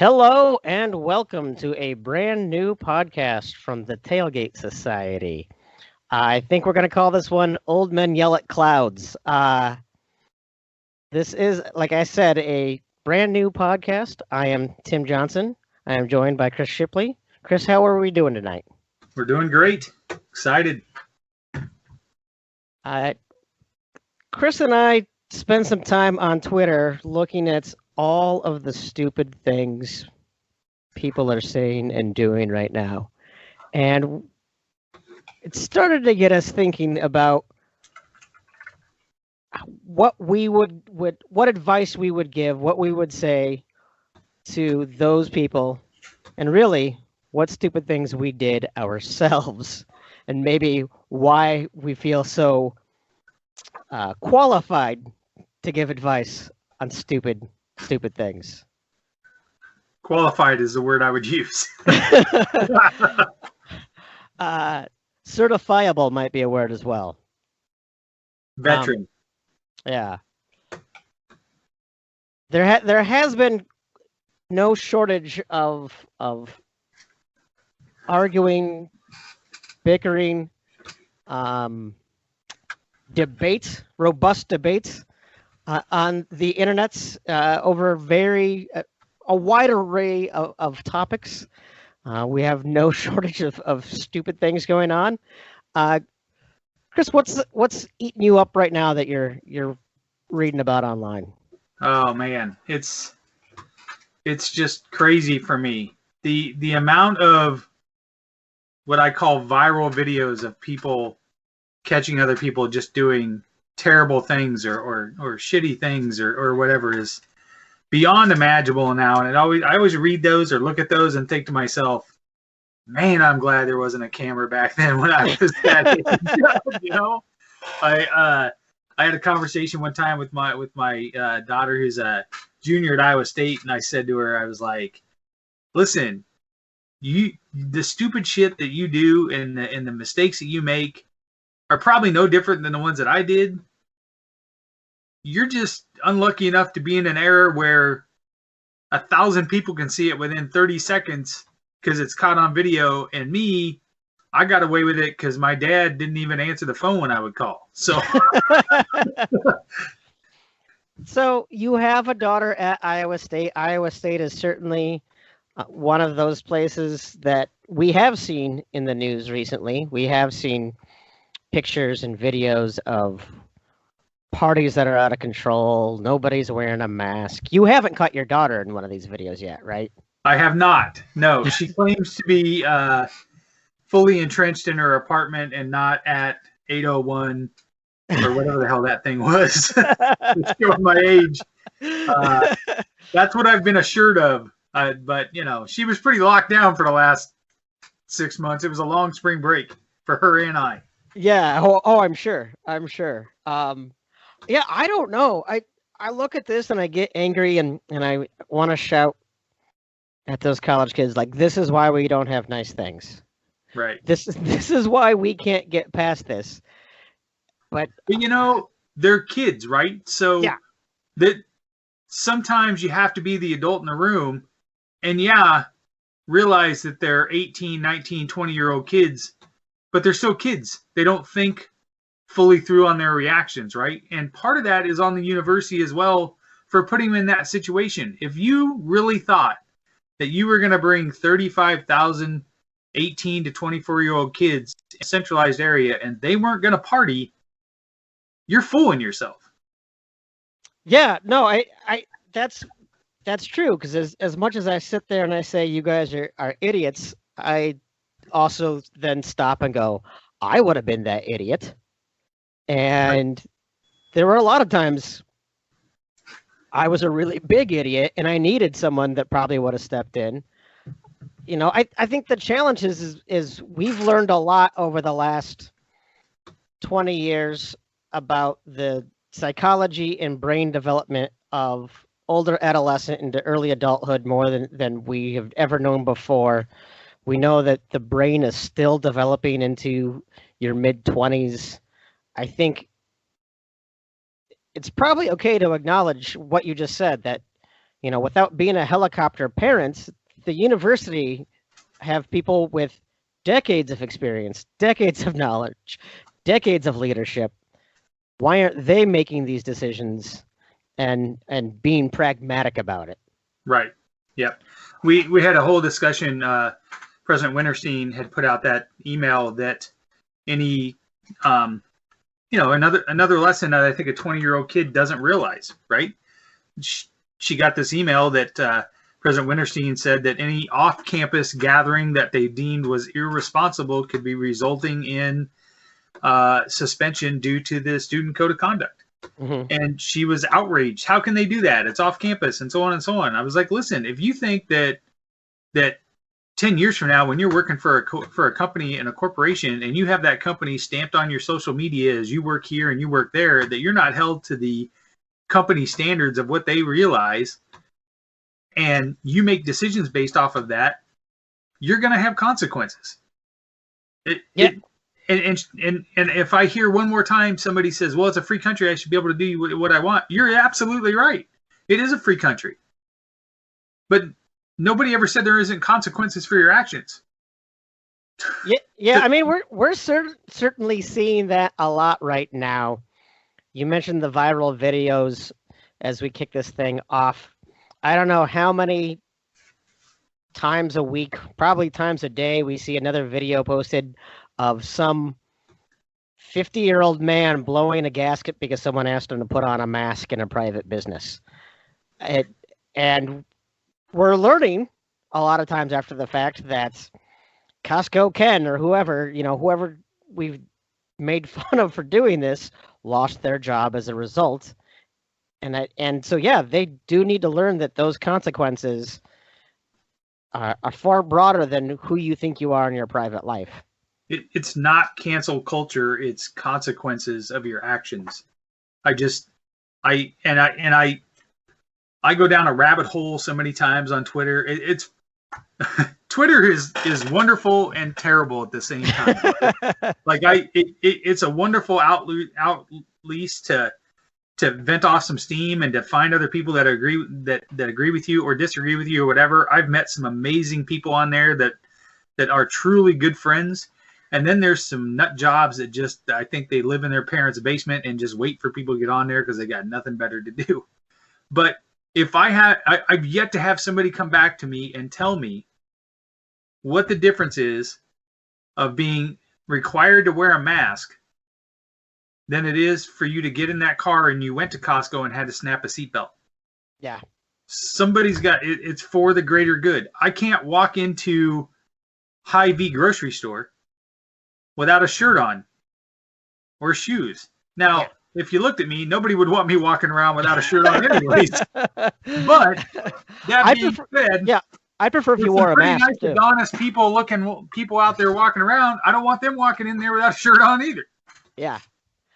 Hello and welcome to a brand new podcast from the Tailgate Society. I think we're going to call this one Old Men Yell at Clouds. This is, like I said, a brand new podcast. I am Tim Johnson. I am joined by Chris Shipley. Chris, how are we doing tonight? We're doing great. Excited. Chris and I spent some time on Twitter looking at all of the stupid things people are saying and doing right now. And it started to get us thinking about what we would what advice we would give, what we would say to those people, and really what stupid things we did ourselves, and maybe why we feel so qualified to give advice on stupid things. Qualified is the word I would use. Certifiable might be a word as well. Veteran. Yeah. There has been no shortage of arguing, bickering, debates, robust debates on the internets over a wide array of topics. We have no shortage of stupid things going on. Chris, what's eating you up right now that you're reading about online? Oh man, it's just crazy for me. The amount of what I call viral videos of people catching other people just doing terrible things or shitty things or whatever is beyond imaginable now. And I always read those or look at those and think to myself, man, I'm glad there wasn't a camera back then when I was that age. You know, I had a conversation one time with my daughter who's a junior at Iowa State, and I said to her, I was like, listen, the stupid shit that you do and the mistakes that you make are probably no different than the ones that I did. You're just unlucky enough to be in an era where 1,000 people can see it within 30 seconds because it's caught on video, and me, I got away with it because my dad didn't even answer the phone when I would call. So, so you have a daughter at Iowa State. Iowa State is certainly one of those places that we have seen in the news recently. We have seen pictures and videos of parties that are out of control. Nobody's wearing a mask. You haven't caught your daughter in one of these videos yet, right? I have not. No, she claims to be fully entrenched in her apartment and not at 801 or whatever the hell that thing was. It's showing my age. That's what I've been assured of. But, you know, she was pretty locked down for the last 6 months. It was a long spring break for her and I. Yeah. Oh, I'm sure. Yeah, I don't know. I look at this and I get angry and I want to shout at those college kids like, this is why we don't have nice things. Right. This is why we can't get past this. But you know, they're kids, right? So yeah. That sometimes you have to be the adult in the room and realize that they're 18, 19, 20-year-old kids, but they're still kids. They don't think fully through on their reactions, right? And part of that is on the university as well for putting them in that situation. If you really thought that you were going to bring 35,000 18 to 24-year-old kids in a centralized area and they weren't going to party, you're fooling yourself. Yeah, no, I that's true, because as much as I sit there and I say you guys are idiots, I also then stop and go, I would have been that idiot. And there were a lot of times I was a really big idiot and I needed someone that probably would have stepped in. You know, I think the challenge is we've learned a lot over the last 20 years about the psychology and brain development of older adolescent into early adulthood more than we have ever known before. We know that the brain is still developing into your mid-20s. I think it's probably okay to acknowledge what you just said, that without being a helicopter parent, the university have people with decades of experience, decades of knowledge, decades of leadership. Why aren't they making these decisions and being pragmatic about it? Right. Yep. We had a whole discussion. President Winterstein had put out that email that any another lesson that I think a 20-year-old kid doesn't realize, right? She got this email that President Winterstein said that any off-campus gathering that they deemed was irresponsible could be resulting in suspension due to the student code of conduct. Mm-hmm. And she was outraged. How can they do that? It's off campus and so on and so on. I was like, listen, if you think that 10 years from now, when you're working for a company and a corporation and you have that company stamped on your social media as you work here and you work there, that you're not held to the company standards of what they realize, and you make decisions based off of that, you're going to have consequences. And if I hear one more time somebody says, well, it's a free country, I should be able to do what I want, you're absolutely right. It is a free country. But nobody ever said there isn't consequences for your actions. Yeah. I mean, we're certainly seeing that a lot right now. You mentioned the viral videos as we kick this thing off. I don't know how many times a week, probably times a day, we see another video posted of some 50-year-old man blowing a gasket because someone asked him to put on a mask in a private business. And we're learning a lot of times after the fact that Costco Ken or whoever we've made fun of for doing this lost their job as a result. And so, yeah, they do need to learn that those consequences are far broader than who you think you are in your private life. It's not cancel culture. It's consequences of your actions. I go down a rabbit hole so many times on Twitter. It's Twitter is wonderful and terrible at the same time. It's a wonderful outlet to vent off some steam and to find other people that agree with you or disagree with you or whatever. I've met some amazing people on there that are truly good friends. And then there's some nut jobs that just, I think they live in their parents' basement and just wait for people to get on there because they got nothing better to do. But if I've yet to have somebody come back to me and tell me what the difference is of being required to wear a mask than it is for you to get in that car and you went to Costco and had to snap a seatbelt. Yeah. Somebody's got it. It's for the greater good. I can't walk into Hy-Vee grocery store without a shirt on or shoes. Now, if you looked at me, nobody would want me walking around without a shirt on anyways. But that being said, I prefer if you wore a mask. Nice too. Honest people out there walking around. I don't want them walking in there without a shirt on either. Yeah.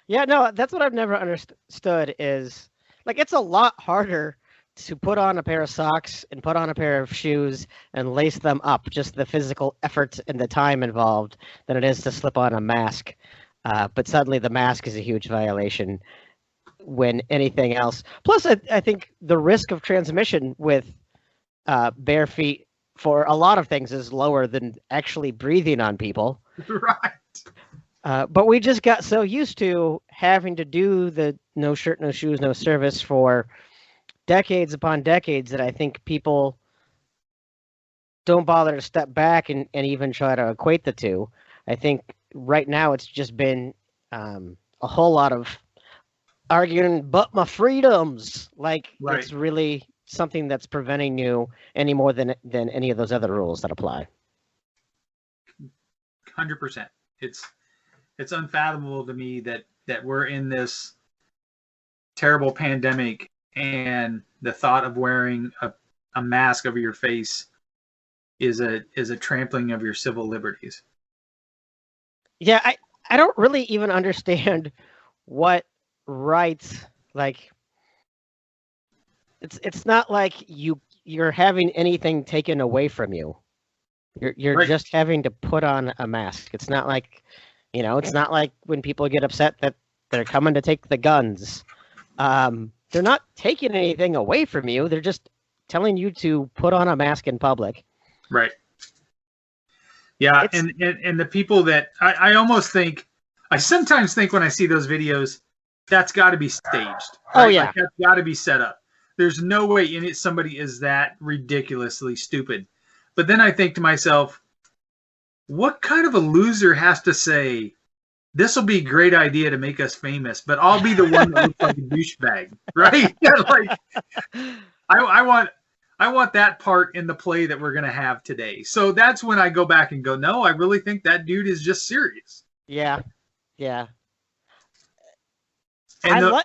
Yeah, no, that's what I've never understood is, like, it's a lot harder to put on a pair of socks and put on a pair of shoes and lace them up, just the physical effort and the time involved, than it is to slip on a mask. But suddenly the mask is a huge violation when anything else. Plus, I think the risk of transmission with bare feet for a lot of things is lower than actually breathing on people. Right. But we just got so used to having to do the no shirt, no shoes, no service for decades upon decades that I think people don't bother to step back and even try to equate the two. I think right now it's just been a whole lot of arguing, but my freedoms, It's really something that's preventing you any more than any of those other rules that apply. 100%. It's unfathomable to me that we're in this terrible pandemic and the thought of wearing a mask over your face is a trampling of your civil liberties. Yeah, I don't really even understand what rights, like, it's not like you're having anything taken away from you. You're right. Just having to put on a mask. It's not like, it's not like when people get upset that they're coming to take the guns. They're not taking anything away from you. They're just telling you to put on a mask in public. Right. Yeah, and the people that I almost think, I sometimes think when I see those videos, that's got to be staged. Right? Oh yeah, like, that's got to be set up. There's no way somebody is that ridiculously stupid. But then I think to myself, what kind of a loser has to say, this will be a great idea to make us famous, but I'll be the one that looks like a douchebag, right? Like, I want that part in the play that we're going to have today. So that's when I go back and go, no, I really think that dude is just serious. Yeah. Yeah. And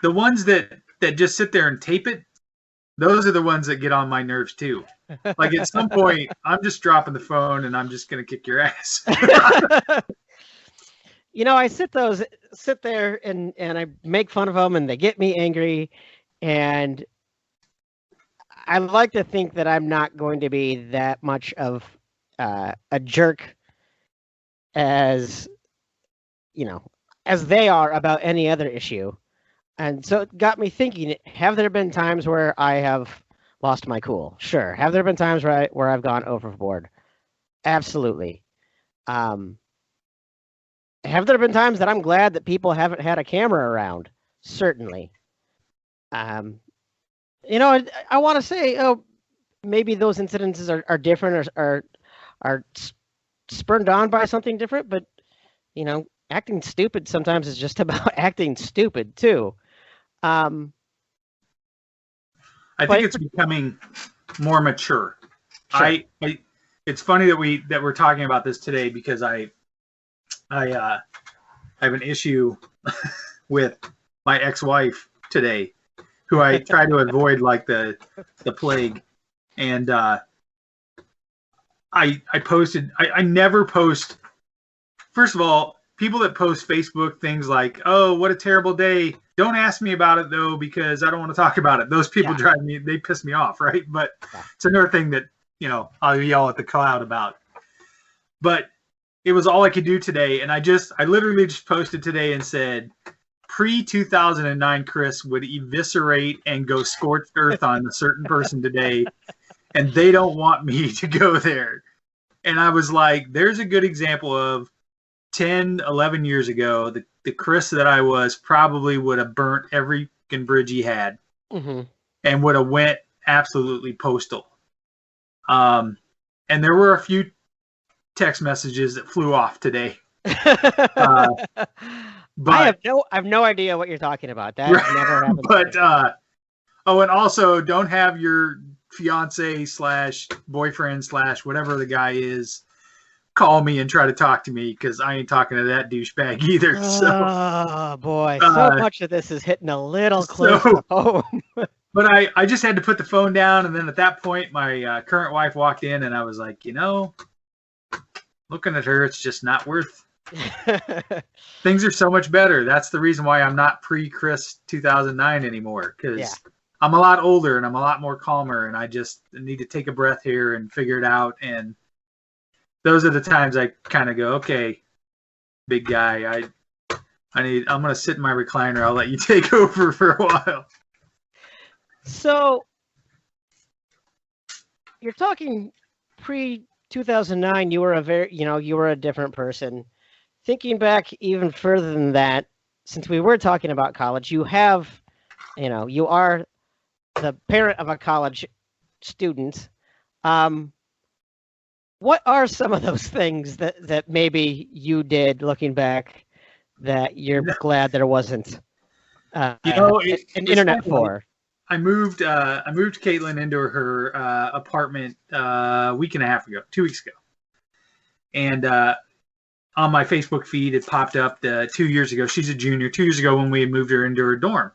the ones that just sit there and tape it, those are the ones that get on my nerves too. Like at some point, I'm just dropping the phone and I'm just going to kick your ass. I sit there and I make fun of them and they get me angry. And I like to think that I'm not going to be that much of a jerk as they are about any other issue. And so it got me thinking, have there been times where I have lost my cool? Sure. Have there been times where I've gone overboard? Absolutely. Have there been times that I'm glad that people haven't had a camera around? Certainly. I want to say, maybe those incidences are different or are spurred on by something different, but acting stupid sometimes is just about acting stupid too. I think it's becoming more mature. Sure. It's funny that we're talking about this today because I have an issue with my ex-wife today, who I try to avoid like the plague. And I posted, I never post, first of all, people that post Facebook things like, oh, what a terrible day. Don't ask me about it though, because I don't want to talk about it. Those people they piss me off, right? But it's another thing that, I'll yell at the cloud about. But it was all I could do today. And I literally just posted today and said, pre-2009 Chris would eviscerate and go scorched earth on a certain person today, and they don't want me to go there. And I was like, there's a good example of 10, 11 years ago, the Chris that I was probably would have burnt every bridge he had, and would have went absolutely postal. And there were a few text messages that flew off today. But I have no idea what you're talking about. That never happened. But and also don't have your fiance / boyfriend / whatever the guy is call me and try to talk to me, because I ain't talking to that douchebag either. Oh boy, so much of this is hitting a little close to home. But I just had to put the phone down, and then at that point, my current wife walked in, and I was like, looking at her, it's just not worth. Things are so much better. That's the reason why I'm not pre-Chris 2009 anymore, because I'm a lot older and I'm a lot more calmer, and I just need to take a breath here and figure it out. And those are the times I kind of go, okay, big guy, I'm going to sit in my recliner. I'll let you take over for a while. So you're talking pre-2009, you were a different person. Thinking back even further than that, since we were talking about college, you are the parent of a college student. What are some of those things that maybe you did looking back that you're glad there wasn't an internet for? I moved Caitlin into her apartment a week and a half ago, 2 weeks ago. And on my Facebook feed, it popped up 2 years ago. She's a junior. 2 years ago when we moved her into her dorm.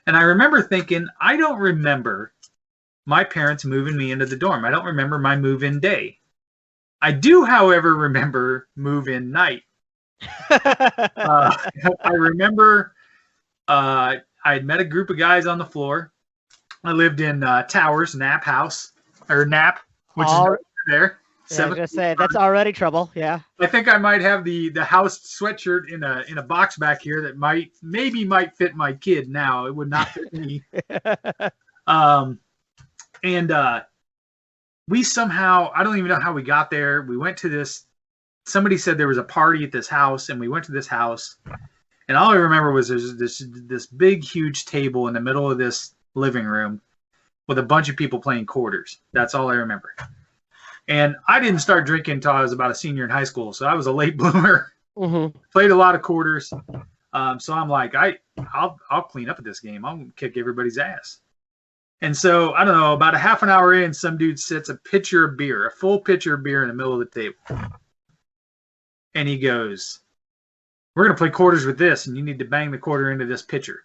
And I remember thinking, I don't remember my parents moving me into the dorm. I don't remember my move-in day. I do, however, remember move-in night. I remember I had met a group of guys on the floor. I lived in Towers, Nap House, which is over there. Yeah, I was gonna say that's already trouble. Yeah. I think I might have the house sweatshirt in a box back here that might fit my kid now. It would not fit me. And we somehow, I don't even know how we got there. We went to this, somebody said there was a party at this house, and we went to this house. And all I remember was there's this big, huge table in the middle of this living room with a bunch of people playing quarters. That's all I remember. And I didn't start drinking until I was about a senior in high school, so I was a late bloomer. Mm-hmm. Played a lot of quarters. So I'm like, I'll clean up at this game. I'll kick everybody's ass. And so, I don't know, about a half an hour in, some dude sets a pitcher of beer, a full pitcher of beer in the middle of the table. And he goes, we're going to play quarters with this, and you need to bang the quarter into this pitcher.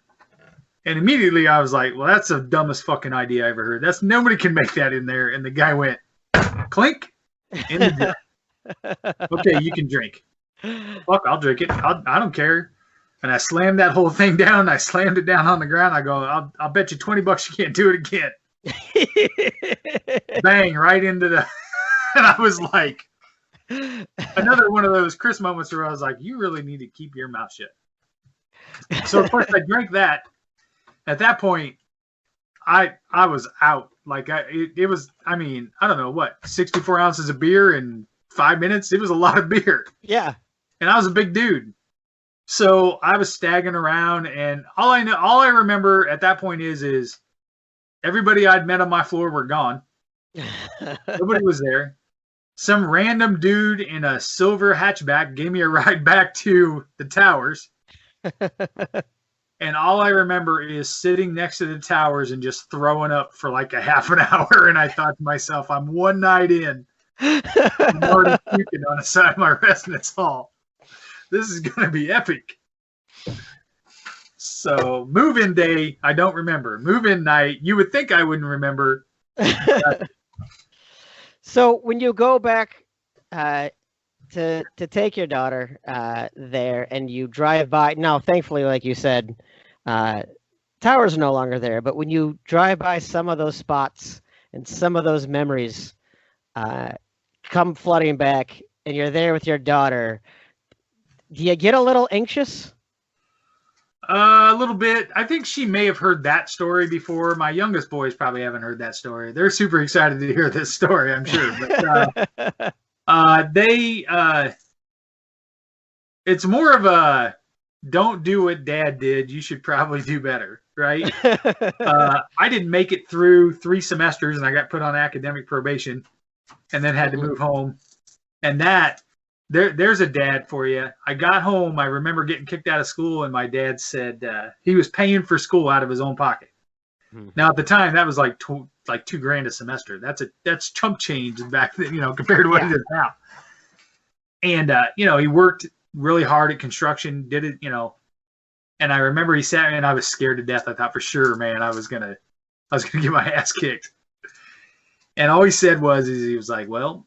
And immediately I was like, well, that's the dumbest fucking idea I ever heard. Nobody can make that in there. And the guy went, clink, in the jar. Okay, you can drink. Fuck, I'll drink it. I don't care. And I slammed that whole thing down. I slammed it down on the ground. I go, I'll bet you $20 you can't do it again. Bang, right into the... And I was like, another one of those Chris moments where I was like, you really need to keep your mouth shut. So, of course, I drank that. At that point, I was out. Like, it was, I mean, I don't know, what, 64 ounces of beer in 5 minutes? It was a lot of beer. Yeah. And I was a big dude. So I was staggering around, and all I remember at that point is everybody I'd met on my floor were gone. Nobody was there. Some random dude in a silver hatchback gave me a ride back to the towers. And all I remember is sitting next to the towers and just throwing up for like a half an hour. And I thought to myself, I'm one night in. I'm already puking on the side of my residence hall. This is going to be epic. So move-in day, I don't remember. Move-in night, you would think I wouldn't remember. So when you go back to take your daughter there, and you drive by, now thankfully, like you said, towers are no longer there, but when you drive by some of those spots and some of those memories come flooding back, and you're there with your daughter, do you get a little anxious? A little bit. I think she may have heard that story before. My youngest boys probably haven't heard that story. They're super excited to hear this story, I'm sure. But it's more of a don't do what dad did. You should probably do better, right? I didn't make it through 3 semesters, and I got put on academic probation and then had to move home. And there's a dad for you. I got home. I remember getting kicked out of school, and my dad said he was paying for school out of his own pocket. Now at the time, that was like $2,000 a semester. That's chump change back then, compared to what it is now. And he worked really hard at construction. Did it, And I remember he sat me, and I was scared to death. I thought for sure, man, I was gonna get my ass kicked. And all he said was, he was like, well,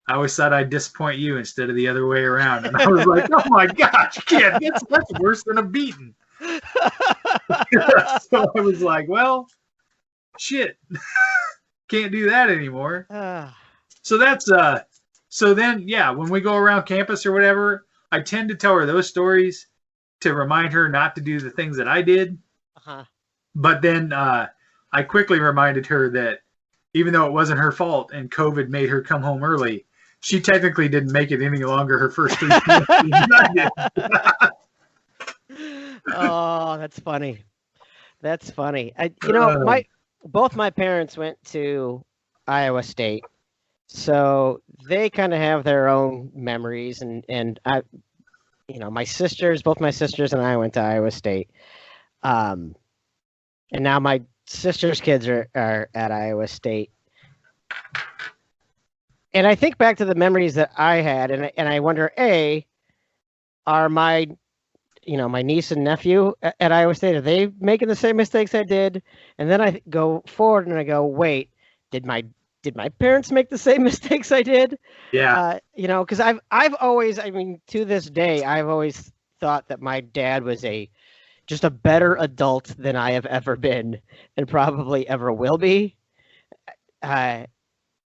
I always thought I'd disappoint you instead of the other way around. And I was like, oh my God, you can't. That's worse than a beating. So I was like, well, shit. Can't do that anymore. So that's, so then, yeah, when we go around campus or whatever, I tend to tell her those stories to remind her not to do the things that I did. But then I quickly reminded her that even though it wasn't her fault and COVID made her come home early, she technically didn't make it any longer her first 3 semesters. Oh, that's funny. That's funny. Both my parents went to Iowa State, so they kind of have their own memories, and I, both my sisters and I went to Iowa State, and now my sister's kids are at Iowa State. And I think back to the memories that I had, and I wonder, are my niece and nephew at Iowa State, are they making the same mistakes I did? And then I go forward and I go, wait, did my parents make the same mistakes I did? Yeah. Because I've always, to this day, I've always thought that my dad was just a better adult than I have ever been and probably ever will be.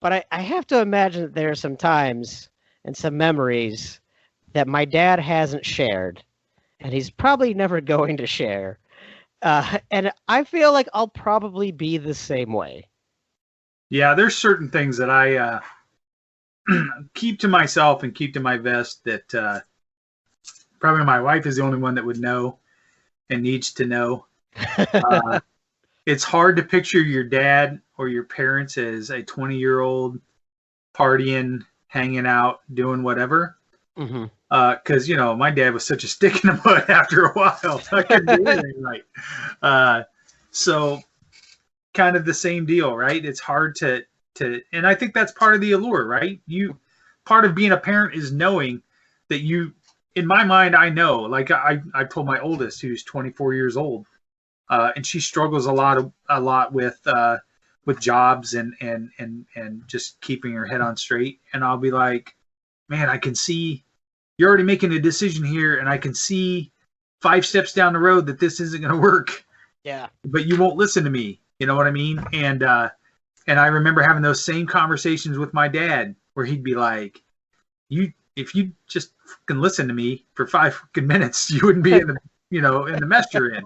But I have to imagine that there are some times and some memories that my dad hasn't shared, and he's probably never going to share. And I feel like I'll probably be the same way. Yeah, there's certain things that I keep to myself and keep to my vest that probably my wife is the only one that would know and needs to know. Uh, it's hard to picture your dad or your parents as a 20-year-old partying, hanging out, doing whatever. Hmm. Because my dad was such a stick in the mud after a while. I couldn't do anything right. So kind of the same deal, right? It's hard and I think that's part of the allure, right? Part of being a parent is knowing that in my mind, I know, like I told my oldest, who's 24 years old, and she struggles a lot with jobs and just keeping her head on straight. And I'll be like, man, I can see you're already making a decision here, and I can see 5 steps down the road that this isn't going to work. Yeah. But you won't listen to me. You know what I mean? And I remember having those same conversations with my dad, where he'd be like, if you just fucking listen to me for 5 minutes, you wouldn't be in the mess you're in.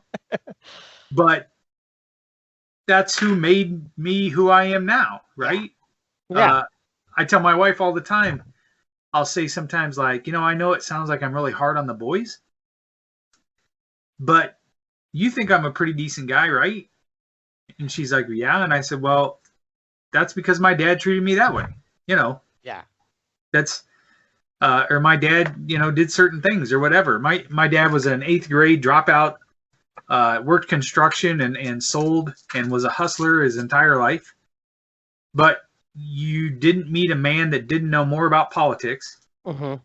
But that's who made me who I am now, right? Yeah. I tell my wife all the time, I'll say sometimes, like, I know it sounds like I'm really hard on the boys, but you think I'm a pretty decent guy, right? And she's like, yeah. And I said, well, that's because my dad treated me that way. Yeah. That's, or my dad, did certain things or whatever. My dad was an 8th grade dropout, worked construction and sold and was a hustler his entire life. But you didn't meet a man that didn't know more about politics, Hmm.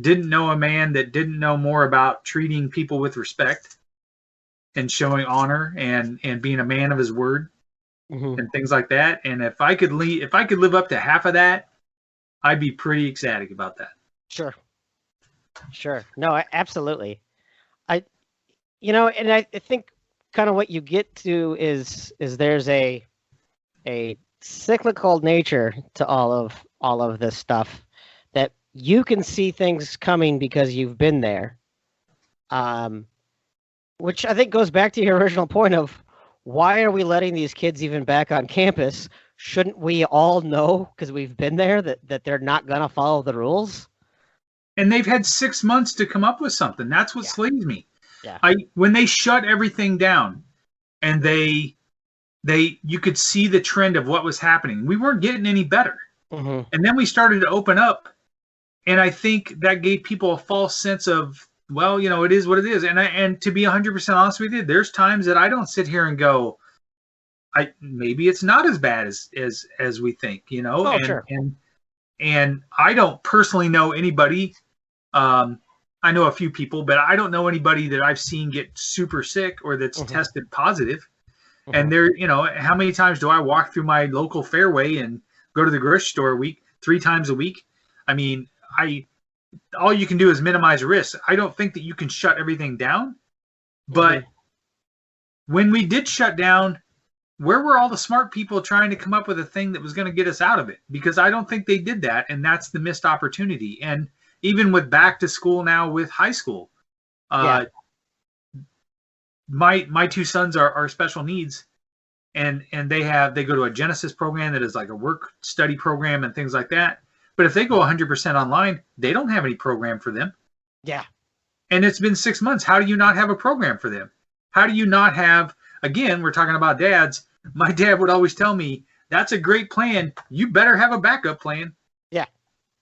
didn't know a man that didn't know more about treating people with respect and showing honor and being a man of his word Hmm. and things like that. And if I could live up to half of that, I'd be pretty ecstatic about that. Sure. Sure. No, absolutely. I, and I think kind of what you get to is there's a cyclical nature to all of this stuff, that you can see things coming because you've been there. Which I think goes back to your original point of, why are we letting these kids even back on campus? Shouldn't we all know, because we've been there, that they're not going to follow the rules? And they've had 6 months to come up with something. That's what Yeah. slays me. Yeah. When they shut everything down and you could see the trend of what was happening. We weren't getting any better. Mm-hmm. And then we started to open up. And I think that gave people a false sense of, well, it is what it is. And to be 100% honest with you, there's times that I don't sit here and go, maybe it's not as bad as we think, Oh, sure. And I don't personally know anybody. I know a few people, but I don't know anybody that I've seen get super sick or that's Mm-hmm. tested positive. Mm-hmm. And there, how many times do I walk through my local Fairway and go to the grocery store 3 times a week? I mean, all you can do is minimize risk. I don't think that you can shut everything down. But when we did shut down, where were all the smart people trying to come up with a thing that was going to get us out of it? Because I don't think they did that, and that's the missed opportunity. And even with back to school now with high school, my 2 sons are special needs, and they go to a Genesis program that is like a work study program and things like that. But if they go 100% online, they don't have any program for them. Yeah. And it's been 6 months. How do you not have a program for them? How do you not have, again, we're talking about dads. My dad would always tell me, that's a great plan. You better have a backup plan. Yeah.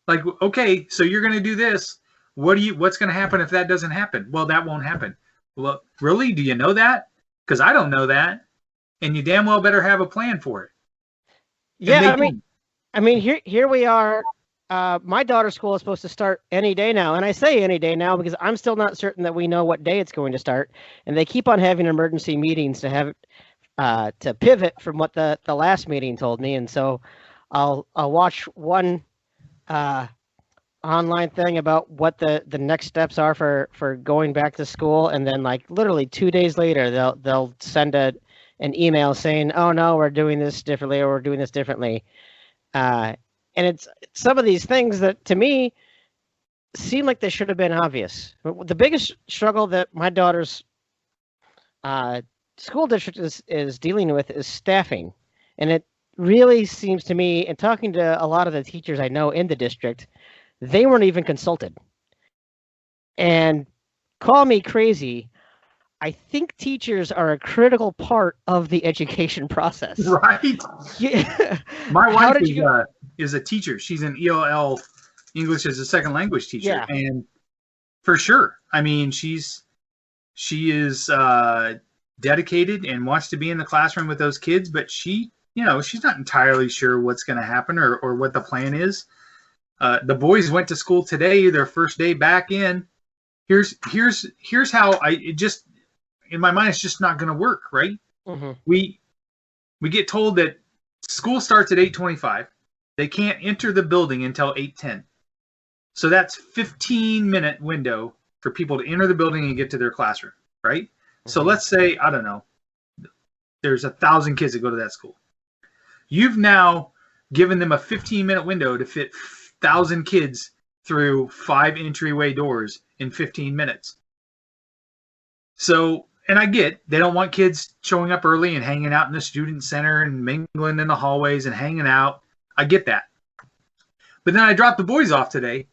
Like, okay, so you're going to do this. What's going to happen if that doesn't happen? Well, that won't happen. Well, really? Do you know that? Because I don't know that. And you damn well better have a plan for it. Yeah. I mean, here we are. My daughter's school is supposed to start any day now. And I say any day now because I'm still not certain that we know what day it's going to start. And they keep on having emergency meetings to have to pivot from what the last meeting told me. And so I'll watch one online thing about what the next steps are for going back to school. And then like literally 2 days later, they'll send an email saying, oh no, we're doing this differently, or we're doing this differently. And it's some of these things that to me seem like they should have been obvious. The biggest struggle that my daughter's school district is dealing with is staffing, and it really seems to me, and talking to a lot of the teachers I know in the district, they weren't even consulted. And call me crazy, I think teachers are a critical part of the education process. Right. Yeah. My How wife did you? is a teacher. She's an ELL, English as a second language teacher, Yeah. and for sure, I mean, she is dedicated and wants to be in the classroom with those kids, but she's not entirely sure what's going to happen or what the plan is. The boys went to school today, their first day back in. Here's how it just in my mind, it's just not going to work, right? Mm-hmm. We get told that school starts at 8:25. They can't enter the building until 8:10. So that's 15-minute window for people to enter the building and get to their classroom, right? Mm-hmm. So let's say, I don't know, there's 1,000 kids that go to that school. You've now given them a 15-minute window to fit 1,000 kids through 5 entryway doors in 15 minutes. So, and I get they don't want kids showing up early and hanging out in the student center and mingling in the hallways and hanging out. I get that. But then I dropped the boys off today,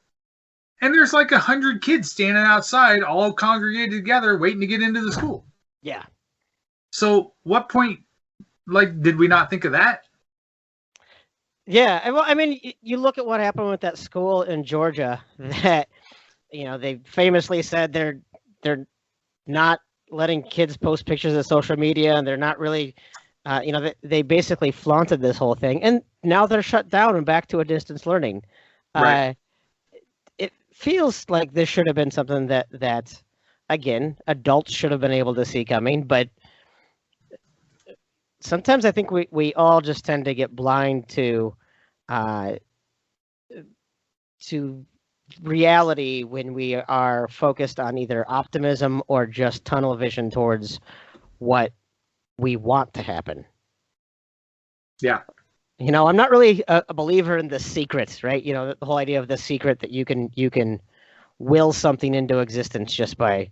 and there's like 100 kids standing outside, all congregated together, waiting to get into the school. Yeah. So, what point, did we not think of that? Yeah. Well, I mean, you look at what happened with that school in Georgia that, they famously said they're not letting kids post pictures of social media, and they're not really, they basically flaunted this whole thing, and now they're shut down and back to a distance learning. Right. It feels like this should have been something that again, adults should have been able to see coming, but sometimes I think we all just tend to get blind to reality when we are focused on either optimism or just tunnel vision towards what we want to happen. Yeah. I'm not really a believer in the secret, right? The whole idea of the secret that you can will something into existence just by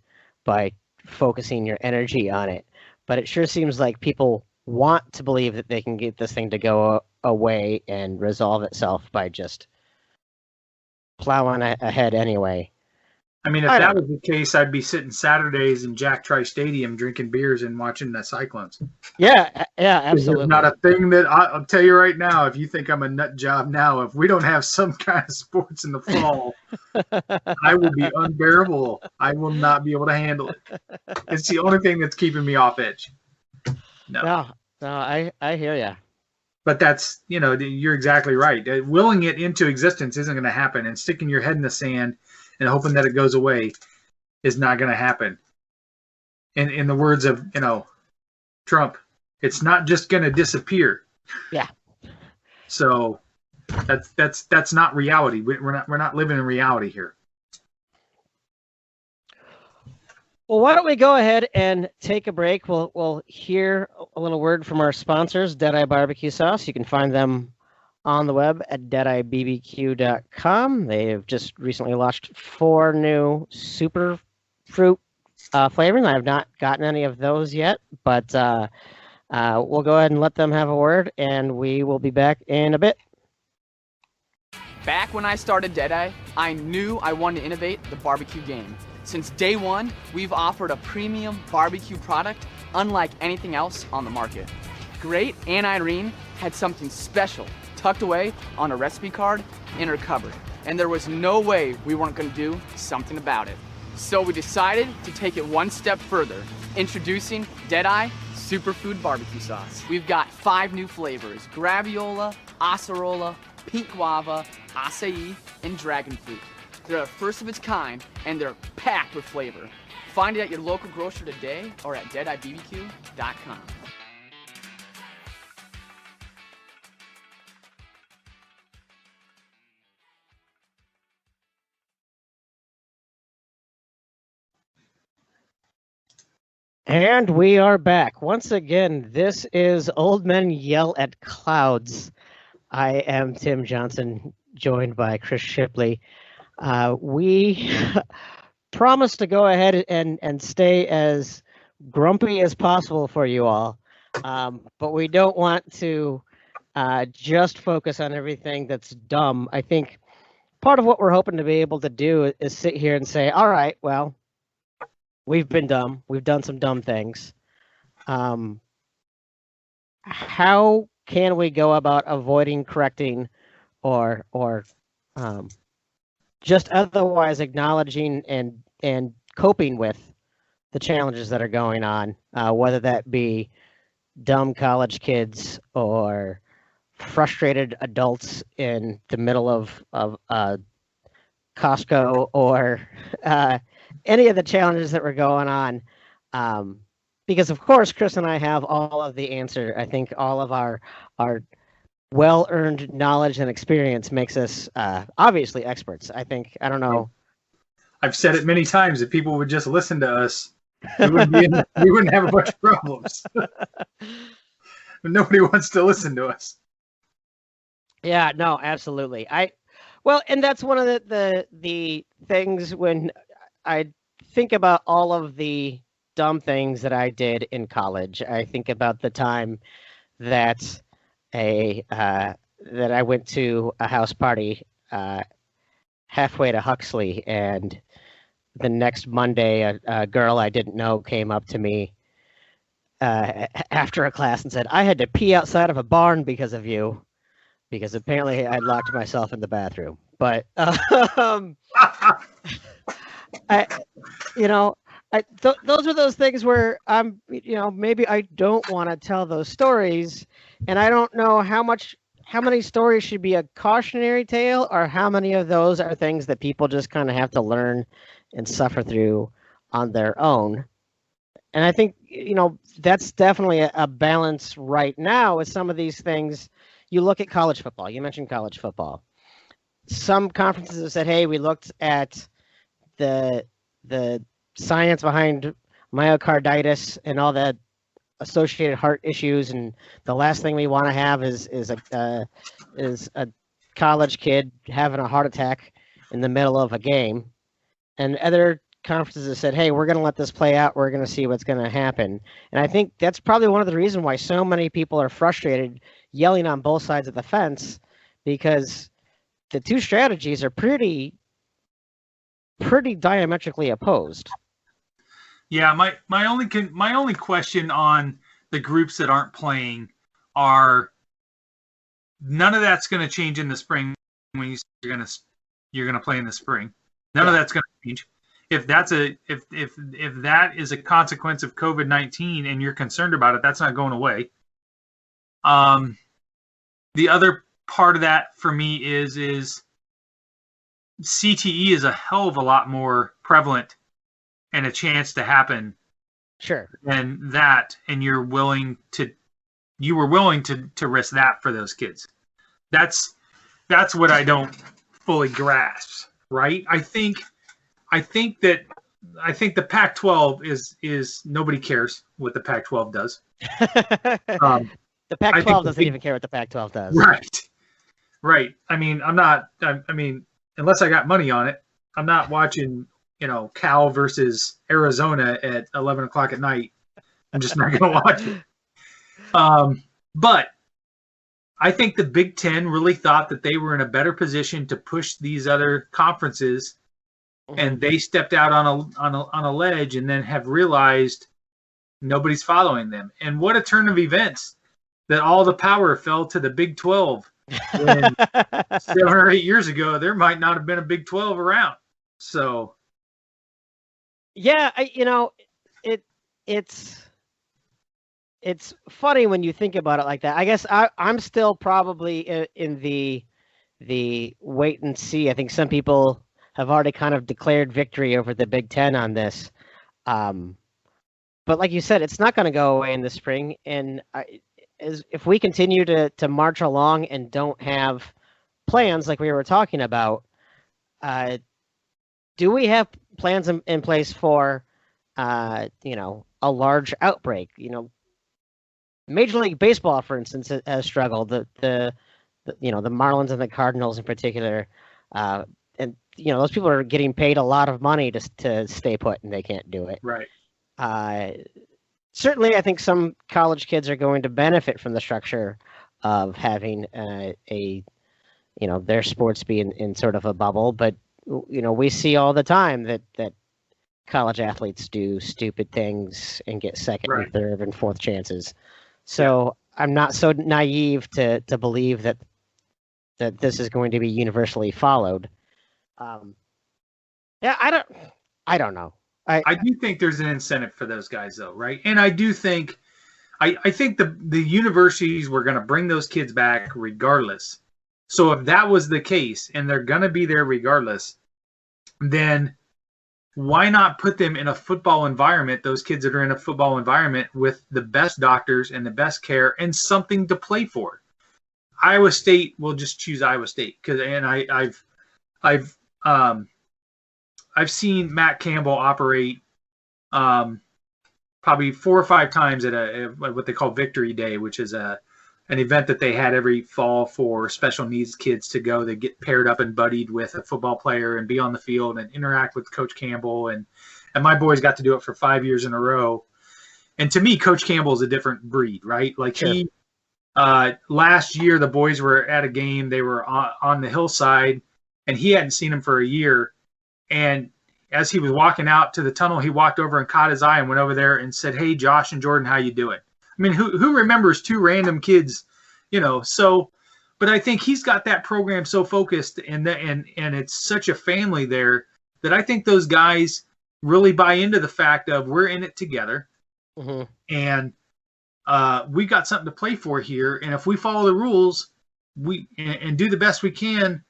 focusing your energy on it. But it sure seems like people want to believe that they can get this thing to go away and resolve itself by just plowing ahead anyway. I mean, if that was the case, I'd be sitting Saturdays in Jack Tri Stadium drinking beers and watching the Cyclones. Yeah, absolutely. There's not a thing that I'll tell you right now. If you think I'm a nut job now, if we don't have some kind of sports in the fall, I will be unbearable. I will not be able to handle it. It's the only thing that's keeping me off edge. No, I hear you. But that's, you're exactly right. Willing it into existence isn't going to happen, and sticking your head in the sand and hoping that it goes away is not going to happen. In the words of, Trump, it's not just going to disappear. Yeah. So that's not reality. We're not living in reality here. Well, why don't we go ahead and take a break? We'll hear a little word from our sponsors, Deadeye Barbecue Sauce. You can find them on the web at deadeyebbq.com. They have just recently launched 4 new super fruit flavorings. I have not gotten any of those yet, but we'll go ahead and let them have a word, and we will be back in a bit. Back when I started Deadeye, I knew I wanted to innovate the barbecue game. Since day one, we've offered a premium barbecue product unlike anything else on the market. Great Aunt Irene had something special tucked away on a recipe card in her cupboard, and there was no way we weren't going to do something about it. So we decided to take it one step further, introducing Deadeye Superfood Barbecue Sauce. We've got 5 new flavors: Graviola, Acerola, Pink Guava, Acai, and Dragon Fruit. They're the first of its kind, and they're packed with flavor. Find it at your local grocer today or at deadeyebbq.com. And we are back. Once again, this is Old Men Yell at Clouds. I am Tim Johnson, joined by Chris Shipley. We promised to go ahead and stay as grumpy as possible for you all, but we don't want to just focus on everything that's dumb. I think part of what we're hoping to be able to do is sit here and say, all right, well, we've been dumb. We've done some dumb things. How can we go about avoiding, correcting, or just otherwise acknowledging and coping with the challenges that are going on, whether that be dumb college kids or frustrated adults in the middle of Costco, or any of the challenges that were going on. Because of course, Chris and I have all of the answer. I think all of our well-earned knowledge and experience makes us obviously experts. I don't know. I've said it many times. If people would just listen to us, we wouldn't have a bunch of problems. But nobody wants to listen to us. Yeah, no, absolutely. Well, and that's one of the things when I think about all of the dumb things that I did in college. I think about the time that that I went to a house party halfway to Huxley, and the next Monday, a girl I didn't know came up to me after a class and said, "I had to pee outside of a barn because of you," because apparently I'd locked myself in the bathroom. But those are those things where I'm, maybe I don't want to tell those stories, and I don't know how many stories should be a cautionary tale, or how many of those are things that people just kind of have to learn and suffer through on their own. And I think, that's definitely a balance right now with some of these things. You look at college football. You mentioned college football. Some conferences have said, hey, we looked at the science behind myocarditis and all the associated heart issues, and the last thing we want to have is a college kid having a heart attack in the middle of a game. And other conferences have said, hey, we're going to let this play out. We're going to see what's going to happen. And I think that's probably one of the reasons why so many people are frustrated, yelling on both sides of the fence, because the two strategies are pretty diametrically opposed. Yeah, my only question on the groups that aren't playing are, none of that's going to change in the spring when you're going to play in the spring. None of that's going to change. If that is a consequence of COVID-19 and you're concerned about it, that's not going away. The other part of that for me is CTE is a hell of a lot more prevalent and a chance to happen. Sure. And that, and you were willing to risk that for those kids. That's what I don't fully grasp, right? I think the Pac-12 is nobody cares what the Pac-12 does. The Pac-12 doesn't even care what the Pac-12 does. Right. I mean, unless I got money on it, I'm not watching, Cal versus Arizona at 11 o'clock at night. I'm just not going to watch it. But I think the Big Ten really thought that they were in a better position to push these other conferences, and they stepped out on a ledge and then have realized nobody's following them. And what a turn of events that all the power fell to the Big 12. When 7 or 8 years ago, there might not have been a Big 12 around. So, yeah, it's funny when you think about it like that. I guess I'm still probably in the wait and see. I think some people have already kind of declared victory over the Big Ten on this. But like you said, it's not going to go away in the spring. And if we continue to march along and don't have plans like we were talking about, do we have plans in place for, a large outbreak? Major League Baseball, for instance, has struggled. The Marlins and the Cardinals in particular, and those people are getting paid a lot of money to stay put, and they can't do it. Right. certainly, I think some college kids are going to benefit from the structure of having their sports be in sort of a bubble. But we see all the time that college athletes do stupid things and get second Right. and third and fourth chances. So I'm not so naive to believe that this is going to be universally followed. I don't know. I do think there's an incentive for those guys, though, right? And I do think, I think the universities were going to bring those kids back regardless. So if that was the case, and they're going to be there regardless, then why not put them in a football environment? Those kids that are in a football environment with the best doctors and the best care and something to play for. Iowa State, we'll just choose Iowa State I've seen Matt Campbell operate probably 4 or 5 times at what they call Victory Day, which is an event that they had every fall for special needs kids to go. They get paired up and buddied with a football player and be on the field and interact with Coach Campbell. And my boys got to do it for 5 years in a row. And to me, Coach Campbell is a different breed, right? Like sure. Last year, the boys were at a game. They were on the hillside, and he hadn't seen them for a year. And as he was walking out to the tunnel, he walked over and caught his eye and went over there and said, "Hey, Josh and Jordan, how you doing?" I mean, who remembers 2 random kids, So, but I think he's got that program so focused, and it's such a family there that I think those guys really buy into the fact of we're in it together, and we got something to play for here. And if we follow the rules, and do the best we can,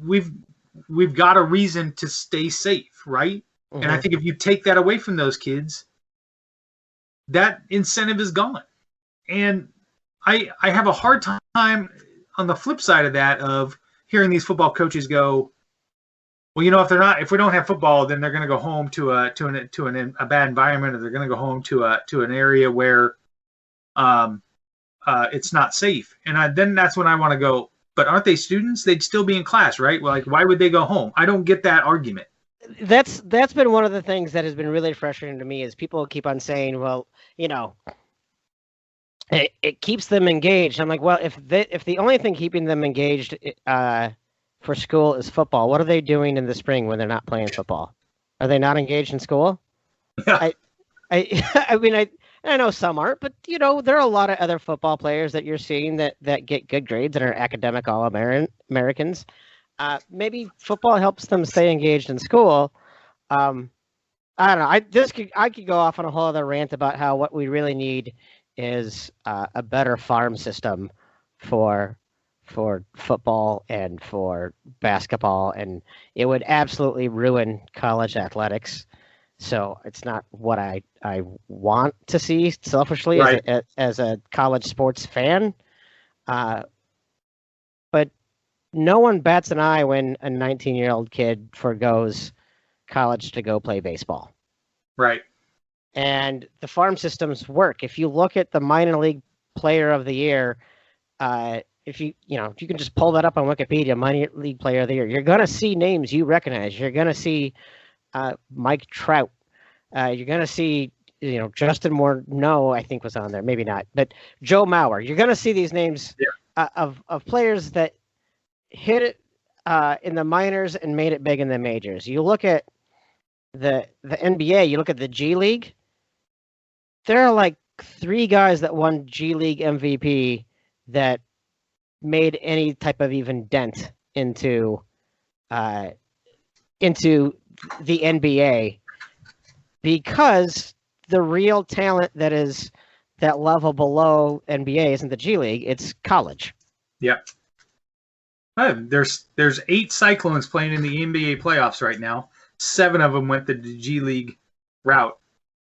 we've got a reason to stay safe, right? And I think if you take that away from those kids, that incentive is gone. And I have a hard time on the flip side of that of hearing these football coaches go, well, if we don't have football, then they're going to go home to a bad environment, or they're going to go home to an area where it's not safe. And then that's when I want to go, but aren't they students? They'd still be in class, right? Well, like, why would they go home? I don't get that argument. That's been one of the things that has been really frustrating to me is people keep on saying, well, it keeps them engaged. I'm like, well, if the only thing keeping them engaged for school is football, what are they doing in the spring when they're not playing football? Are they not engaged in school? Yeah. I mean, I know some aren't, but there are a lot of other football players that you're seeing that get good grades and are academic All-Americans. Maybe football helps them stay engaged in school. I don't know. I could go off on a whole other rant about how what we really need is a better farm system for football and for basketball, and it would absolutely ruin college athletics. So it's not what I want to see selfishly, right, as a college sports fan. But no one bats an eye when a 19-year-old kid forgoes college to go play baseball. Right. And the farm systems work. If you look at the minor league player of the year, if you can just pull that up on Wikipedia, minor league player of the year, you're going to see names you recognize. You're going to see Mike Trout. You're going to see, Justin Morneau, I think, was on there. Maybe not. But Joe Mauer. You're going to see these names of players that hit it in the minors and made it big in the majors. You look at the NBA, you look at the G League, there are like 3 guys that won G League MVP that made any type of even dent into the NBA, because the real talent that is that level below NBA isn't the G League, it's college. Yep. There's 8 Cyclones playing in the NBA playoffs right now. 7 of them went the G League route.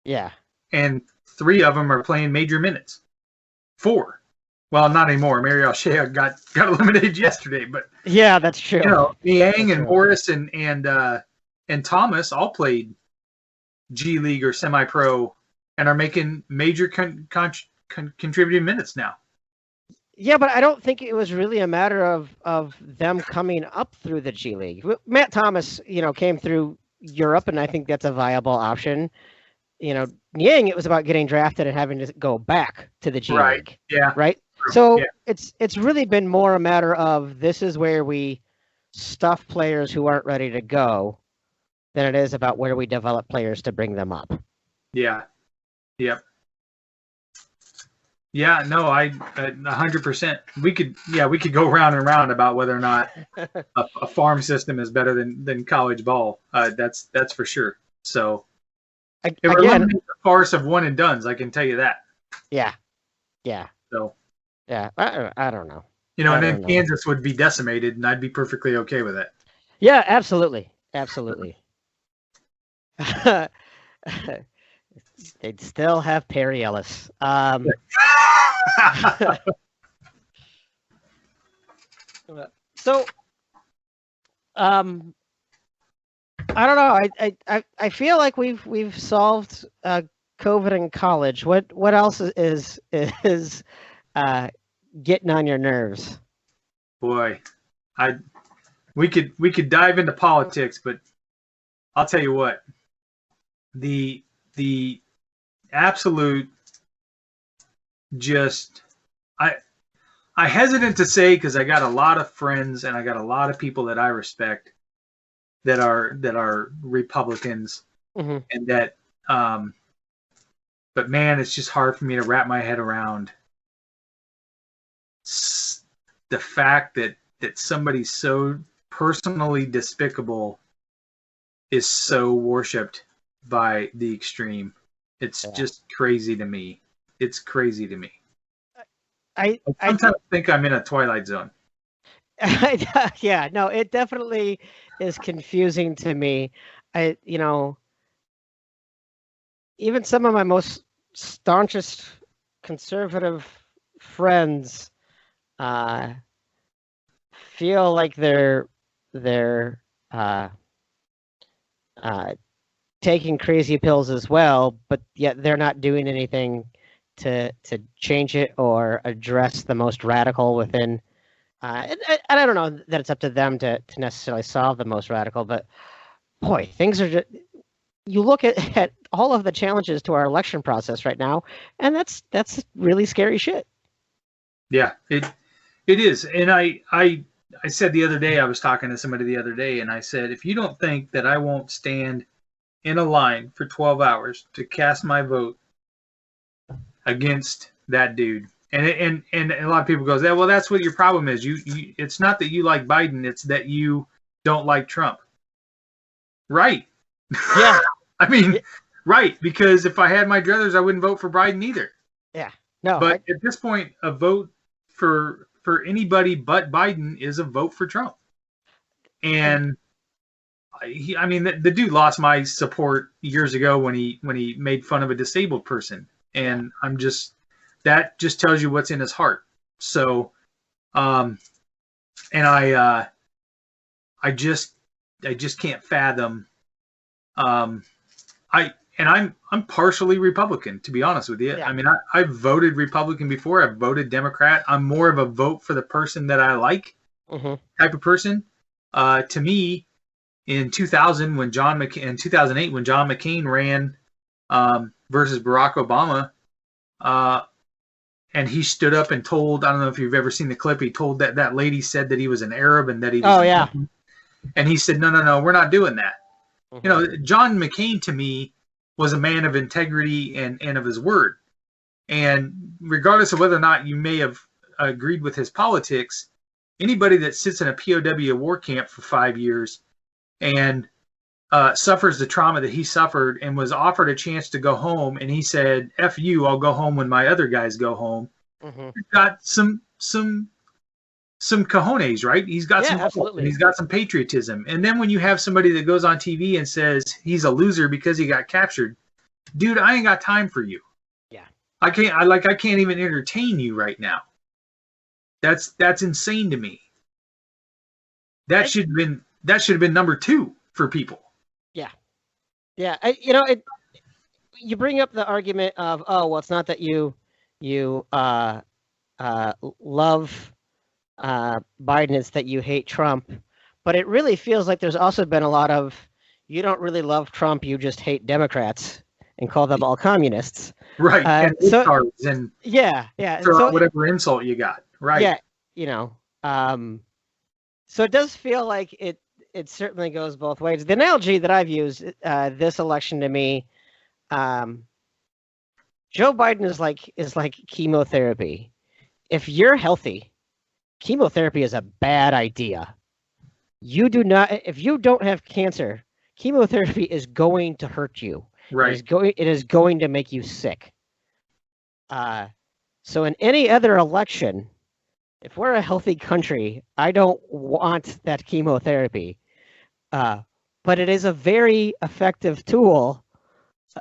Yeah. And 3 of them are playing major minutes. 4. Well, not anymore. Mariel Shea got eliminated yesterday, but yeah, that's true. Niang and Morris and Thomas all played G League or semi-pro and are making major contributing minutes now. Yeah, but I don't think it was really a matter of them coming up through the G League. Matt Thomas, came through Europe, and I think that's a viable option. Niang, it was about getting drafted and having to go back to the G Right. League. Yeah. Right. So Yeah. it's really been more a matter of this is where we stuff players who aren't ready to go than it is about where we develop players to bring them up. Yeah. Yep. Yeah. No, 100%. We could go round and round about whether or not a farm system is better than college ball. That's for sure. So it eliminates the farce of one and dones. I can tell you that. Yeah. Yeah. So. Yeah. I don't know. And then Kansas would be decimated, and I'd be perfectly okay with it. Yeah, absolutely. Absolutely. They'd still have Perry Ellis. So, I don't know. I feel like we've solved COVID in college. What else is getting on your nerves? Boy, we could dive into politics, but I'll tell you what, the absolute just I hesitant to say because I got a lot of friends and I got a lot of people that I respect that are Republicans, mm-hmm. and that but man, it's just hard for me to wrap my head around the fact that somebody so personally despicable is so worshipped by the extreme. It's just crazy to me. It's crazy to me. I sometimes think I'm in a Twilight Zone. Yeah, no, it definitely is confusing to me. Even some of my most staunchest conservative friends feel like they're taking crazy pills as well, but yet they're not doing anything to change it or address the most radical within. And I don't know that it's up to them to necessarily solve the most radical, but boy, things are just. You look at all of the challenges to our election process right now, and that's really scary shit. Yeah, it is. And I said the other day, I was talking to somebody the other day, and I said, if you don't think that I won't stand in a line for 12 hours to cast my vote against that dude, and a lot of people goes, yeah, well, that's what your problem is. You it's not that you like Biden, it's that you don't like Trump. Right. Yeah. I mean, right, because if I had my druthers, I wouldn't vote for Biden either. Yeah. No. But at this point, a vote for anybody but Biden is a vote for Trump. And the dude lost my support years ago when he made fun of a disabled person. And that just tells you what's in his heart. So, and I just can't fathom. I'm partially Republican, to be honest with you. Yeah. I mean, I've voted Republican before. I've voted Democrat. I'm more of a vote for the person that I like type of person. To me, in 2000 when in 2008 when John McCain ran versus Barack Obama, and he stood up and told, I don't know if you've ever seen the clip, he told that lady said that he was an Arab and that he was and he said, no, we're not doing that. John McCain to me was a man of integrity and of his word. And regardless of whether or not you may have agreed with his politics, anybody that sits in a POW war camp for 5 years and suffers the trauma that he suffered and was offered a chance to go home, and he said, F you, I'll go home when my other guys go home. Got some cojones, right? He's got some hope, and he's got some patriotism. And then when you have somebody that goes on TV and says he's a loser because he got captured, dude, I ain't got time for you. Yeah. I can't even entertain you right now. That's insane to me. That should have been number 2 for people. Yeah. Yeah. You bring up the argument of, oh, well, it's not that you love Biden, it's that you hate Trump. But it really feels like there's also been a lot of, you don't really love Trump, you just hate Democrats and call them all communists. Right. And So cards and yeah, and throw so out whatever insult you got. Right. yeah, so it does feel like it certainly goes both ways. The analogy that I've used this election to me, Joe Biden is like chemotherapy. If you're healthy, chemotherapy is a bad idea. You do not. If you don't have cancer, chemotherapy is going to hurt you. Right. It is going to make you sick. So in any other election, if we're a healthy country, I don't want that chemotherapy. But it is a very effective tool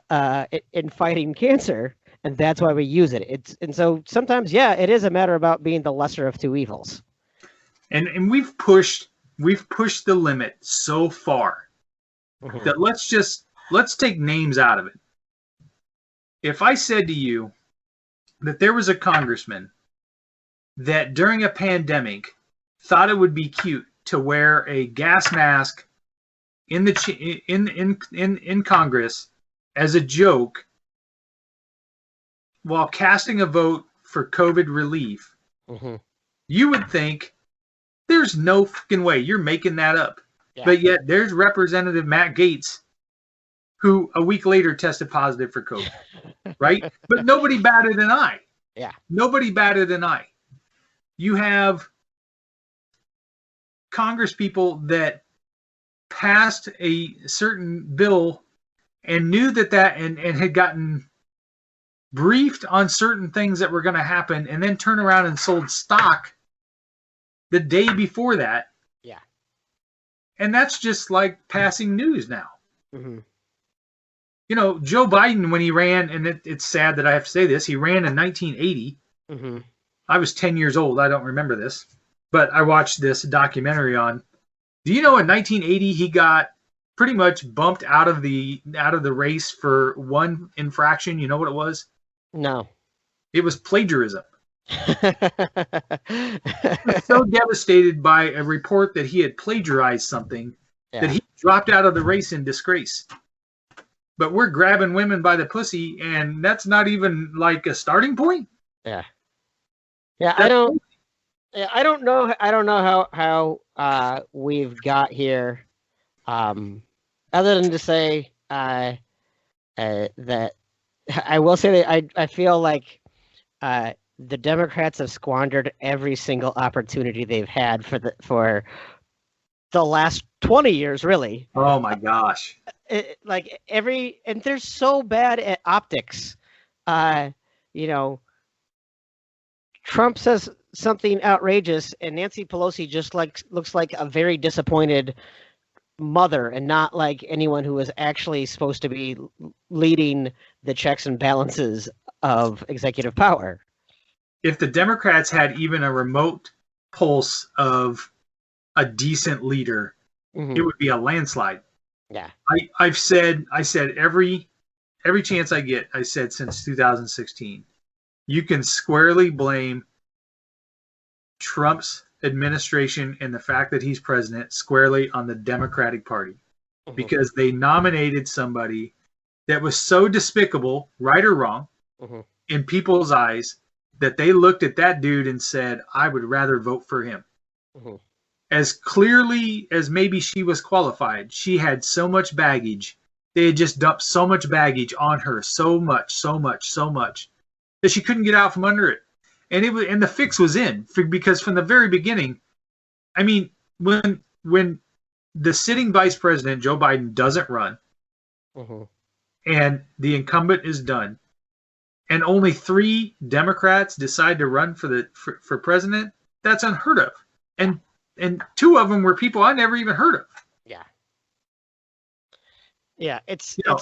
in fighting cancer, and that's why we use it. And so sometimes, yeah, it is a matter about being the lesser of two evils. And we've pushed the limit so far that let's take names out of it. If I said to you that there was a congressman that during a pandemic thought it would be cute to wear a gas mask in Congress as a joke while casting a vote for COVID relief, you would think there's no fucking way you're making that up. Yeah. But yet there's Representative Matt Gaetz, who a week later tested positive for COVID, right? But nobody batted an eye. Yeah. Nobody batted an eye. You have Congress people that passed a certain bill and knew that and had gotten briefed on certain things that were going to happen, and then turn around and sold stock the day before that. Yeah. And that's just like passing news now. Mm-hmm. You know, Joe Biden, when he ran, and it's sad that I have to say this, he ran in 1980. Mm-hmm. I was 10 years old. I don't remember this, but I watched this documentary on. Do you know in 1980 he got pretty much bumped out of the race for one infraction? You know what it was? No. It was plagiarism. He was so devastated by a report that he had plagiarized something that he dropped out of the race in disgrace. But we're grabbing women by the pussy, and that's not even like a starting point. Yeah. Yeah, I don't know how we've got here, other than to say that I will say that I feel like the Democrats have squandered every single opportunity they've had for the last 20 years, really. Oh my gosh. And they're so bad at optics. Trump says something outrageous, and Nancy Pelosi just looks like a very disappointed mother, and not like anyone who is actually supposed to be leading the checks and balances of executive power. If the Democrats had even a remote pulse of a decent leader, it would be a landslide. Yeah. I said every chance I get, I said since 2016, you can squarely blame Trump's administration and the fact that he's president squarely on the Democratic Party, because they nominated somebody that was so despicable, right or wrong, in people's eyes, that they looked at that dude and said, I would rather vote for him. As clearly as maybe she was qualified, she had so much baggage. They had just dumped so much baggage on her, so much, that she couldn't get out from under it. And the fix was in, because from the very beginning, I mean, when the sitting vice president, Joe Biden, doesn't run, and the incumbent is done, and only 3 Democrats decide to run for president, that's unheard of. And 2 of them were people I never even heard of. Yeah. Yeah, I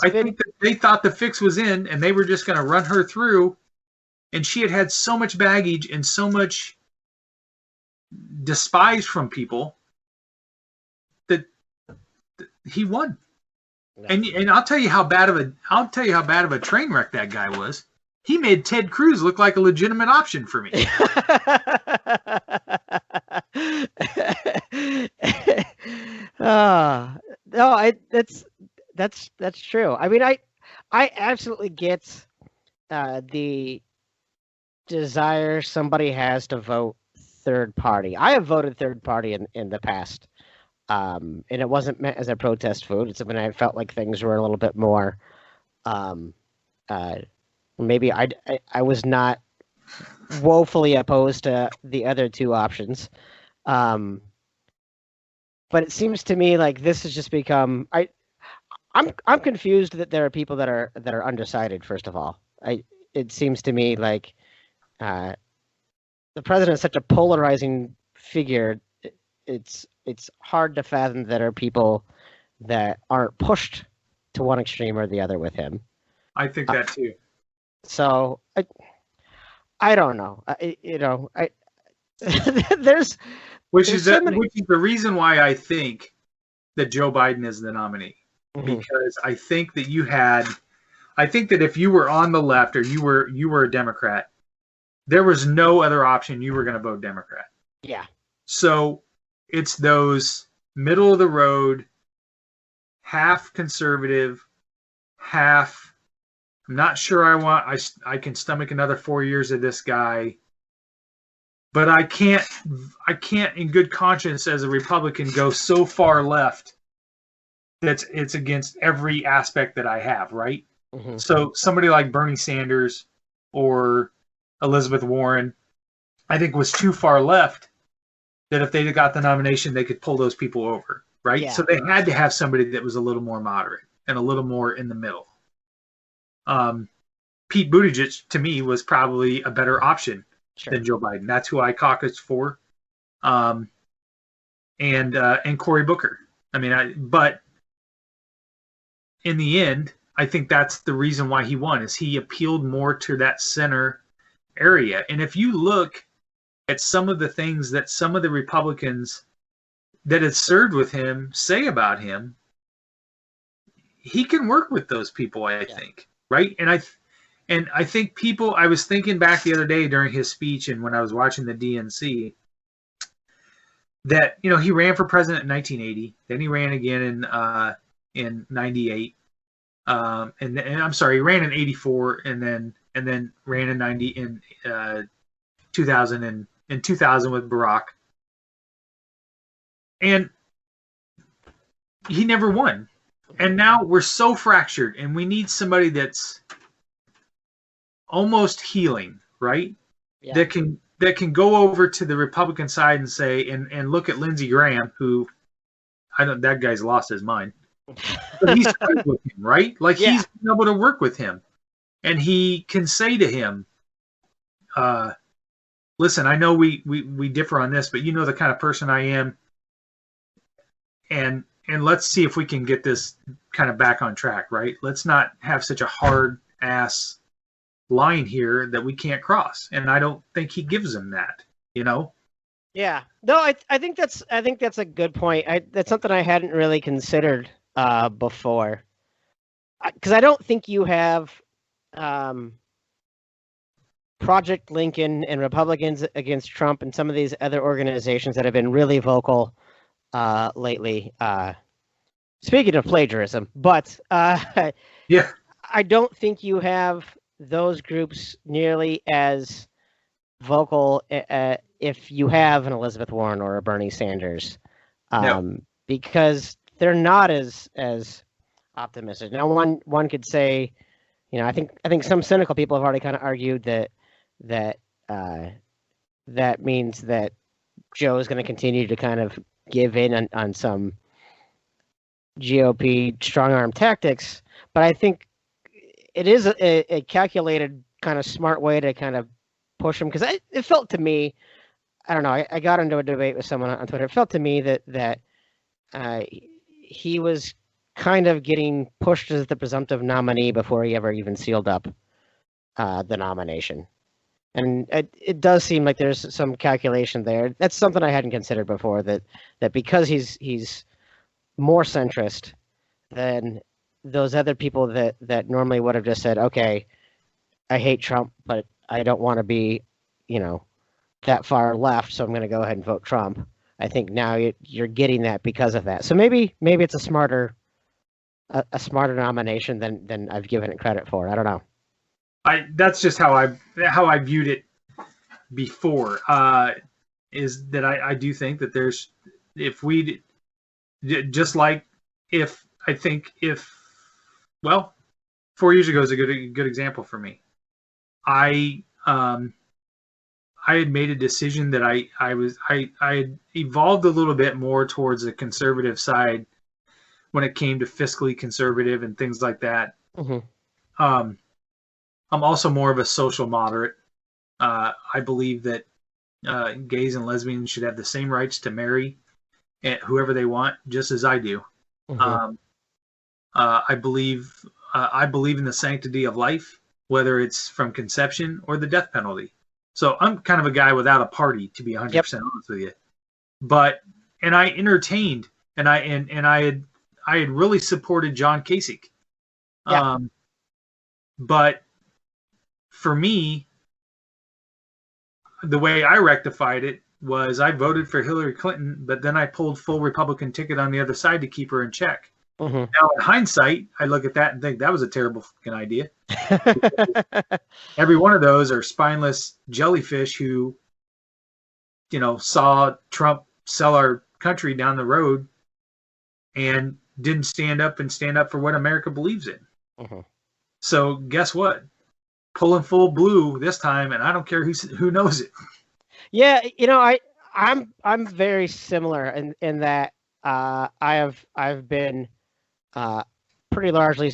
think that they thought the fix was in, and they were just going to run her through. And she had so much baggage and so much despise from people that he won. Yeah. And I'll tell you how bad of a train wreck that guy was. He made Ted Cruz look like a legitimate option for me. No, that's true. I mean, I absolutely get the desire somebody has to vote third party. I have voted third party in the past, and it wasn't meant as a protest vote. It's when I felt like things were a little bit more. Um, Maybe I was not woefully opposed to the other two options. But it seems to me like this has just become I'm confused that there are people that are undecided. First of all, it seems to me like the president is such a polarizing figure. It's hard to fathom that there are people that aren't pushed to one extreme or the other with him. I think that too. So I don't know. There's Which is so many... the reason why I think that Joe Biden is the nominee. Mm-hmm. Because I think that if you were on the left or you were a Democrat, there was no other option. You were going to vote Democrat. Yeah. So it's those middle of the road, half conservative, half. I'm not sure I can stomach another 4 years of this guy, but I can't in good conscience as a Republican go so far left that it's against every aspect that I have, right? Mm-hmm. So somebody like Bernie Sanders or Elizabeth Warren, I think was too far left that if they'd got the nomination, they could pull those people over, right? Yeah. So they had to have somebody that was a little more moderate and a little more in the middle. Pete Buttigieg, to me, was probably a better option than Joe Biden. That's who I caucused for. And Cory Booker. But in the end, I think that's the reason why he won, is he appealed more to that center area. And if you look at some of the things that some of the Republicans that had served with him say about him, he can work with those people, I think, right? And I think people, I was thinking back the other day during his speech and when I was watching the DNC, that, he ran for president in 1980, then he ran again in 98. And I'm sorry, he ran in 84 and then ran in 2000 with Barack. And he never won. And now we're so fractured and we need somebody that's almost healing, right? Yeah. That can go over to the Republican side and say and look at Lindsey Graham, who that guy's lost his mind. But he's friends with him, right? Like he's been able to work with him. And he can say to him, listen, I know we differ on this, but you know the kind of person I am. And let's see if we can get this kind of back on track, right? Let's not have such a hard ass line here that we can't cross. And I don't think he gives them that, Yeah. No, I think that's a good point. That's something I hadn't really considered before. Because I don't think you have Project Lincoln and Republicans Against Trump and some of these other organizations that have been really vocal lately. Speaking of plagiarism, but I don't think you have those groups nearly as vocal if you have an Elizabeth Warren or a Bernie Sanders, because they're not as optimistic. Now, one could say, I think some cynical people have already kind of argued that means that Joe is going to continue to kind of give in on some GOP strong arm tactics, but I think it is a calculated kind of smart way to kind of push him, because it felt to me, I don't know, I got into a debate with someone on Twitter. It felt to me that he was kind of getting pushed as the presumptive nominee before he ever even sealed up the nomination. And it does seem like there's some calculation there. That's something I hadn't considered before, that because he's more centrist than those other people that normally would have just said, okay, I hate Trump, but I don't want to be, that far left, so I'm going to go ahead and vote Trump. I think now you're getting that because of that. So maybe it's a smarter a smarter nomination than I've given it credit for. I don't know. That's just how I viewed it before. Is that I do think that there's, if we, just like, if I think if, well, 4 years ago is a good example for me. I had made a decision that I had evolved a little bit more towards the conservative side when it came to fiscally conservative and things like that. Mm-hmm. I'm also more of a social moderate. I believe that gays and lesbians should have the same rights to marry whoever they want, just as I do. Mm-hmm. I believe in the sanctity of life, whether it's from conception or the death penalty. So I'm kind of a guy without a party, to be 100% honest with you. But I entertained, and I had really supported John Kasich. Yeah. But for me, the way I rectified it was I voted for Hillary Clinton, but then I pulled full Republican ticket on the other side to keep her in check. Mm-hmm. Now, in hindsight, I look at that and think that was a terrible fucking idea. Every one of those are spineless jellyfish who, saw Trump sell our country down the road and didn't stand up for what America believes in. Mm-hmm. So guess what? Pulling full blue this time, and I don't care who knows it. Yeah, I'm very similar in that I've been pretty largely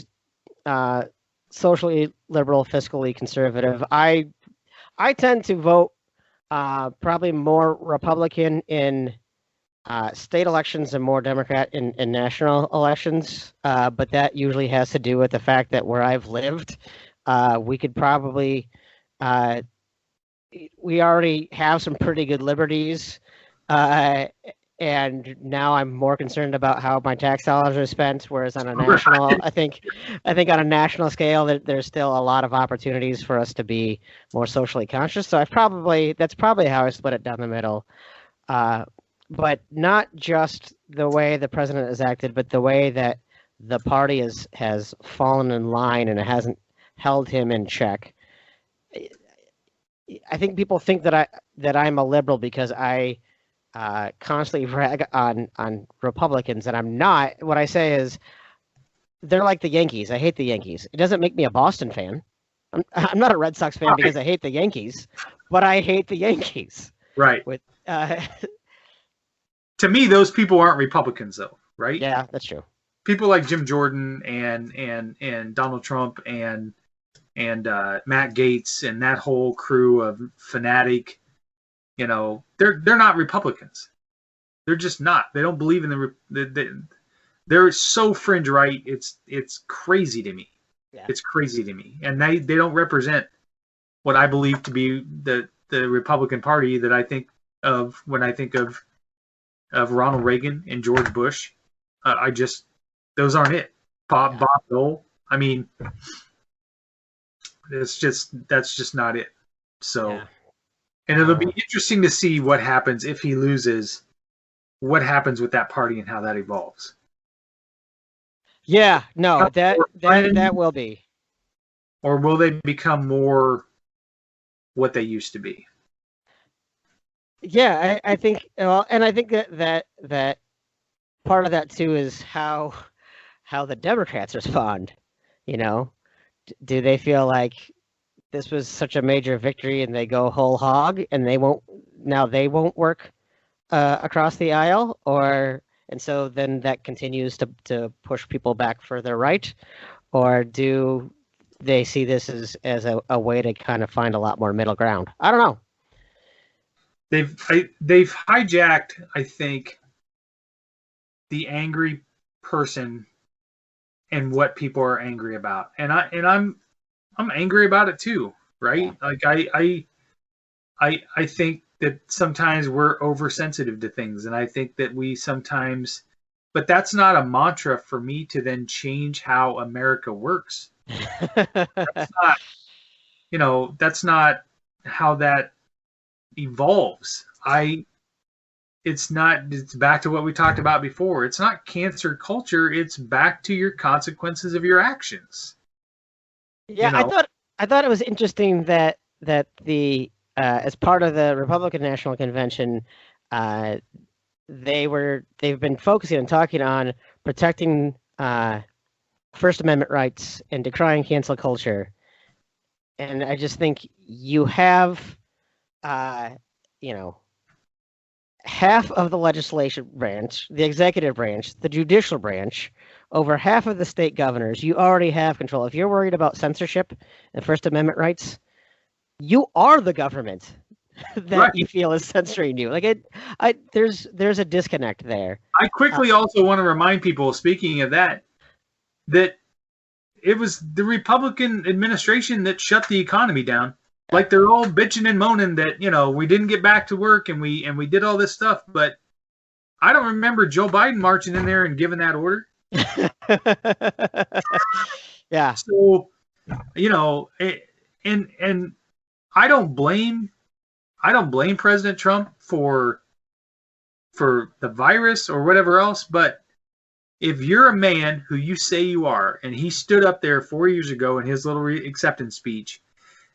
socially liberal, fiscally conservative. I tend to vote probably more Republican in state elections and more Democrat in national elections. But that usually has to do with the fact that where I've lived, we could probably we already have some pretty good liberties. And now I'm more concerned about how my tax dollars are spent. Whereas on a national, I think on a national scale, there's still a lot of opportunities for us to be more socially conscious. So that's probably how I split it down the middle. But not just the way the president has acted, but the way that the party has fallen in line and it hasn't held him in check. I think people think that I'm a liberal because I constantly rag on Republicans, and I'm not. What I say is they're like the Yankees. I hate the Yankees. It doesn't make me a Boston fan. I'm not a Red Sox fan because I hate the Yankees, but I hate the Yankees. Right. To me, those people aren't Republicans, though, right? Yeah, that's true. People like Jim Jordan and Donald Trump and Matt Gaetz and that whole crew of fanatic, they're not Republicans. They're just not. They don't believe in they're so fringe right. It's crazy to me. Yeah. It's crazy to me, and they don't represent what I believe to be the Republican Party that I think of when I think of Ronald Reagan and George Bush. Those aren't it. Bob Dole. I mean, that's just not it. So, yeah. And it'll be interesting to see what happens if he loses. What happens with that party and how that evolves? Yeah, no, that will be. Or will they become more what they used to be? Yeah, I think. Well, and I think that part of that too is how the Democrats respond. Do they feel like this was such a major victory and they go whole hog and they won't work across the aisle, and so then that continues to push people back further right, or do they see this as a way to kind of find a lot more middle ground? I don't know. They've hijacked, I think, the angry person and what people are angry about, and I'm angry about it too, right? Yeah. Like I think that sometimes we're oversensitive to things, and I think that we sometimes, but that's not a mantra for me to then change how America works. That's not, that's not how that evolves. it's back to what we talked about before. It's not cancer culture. It's back to your consequences of your actions. Yeah, You know? I thought it was interesting that the as part of the Republican National Convention, they've been focusing and talking on protecting First Amendment rights and decrying cancel culture. And I just think you have, you know, half of the legislative branch, the executive branch, the judicial branch, over half of the state governors. You already have control. If you're worried about censorship and First Amendment rights, you are the government that Right. you feel is censoring you. Like there's a disconnect there. I quickly also want to remind people, speaking of that it was the Republican administration that shut the economy down. Like they're all bitching and moaning that, you know, we didn't get back to work and we did all this stuff, but I don't remember Joe Biden marching in there and giving that order. Yeah. So, you know, and I don't blame President Trump for the virus or whatever else, but if you're a man who you say you are, and he stood up there 4 years ago in his little acceptance speech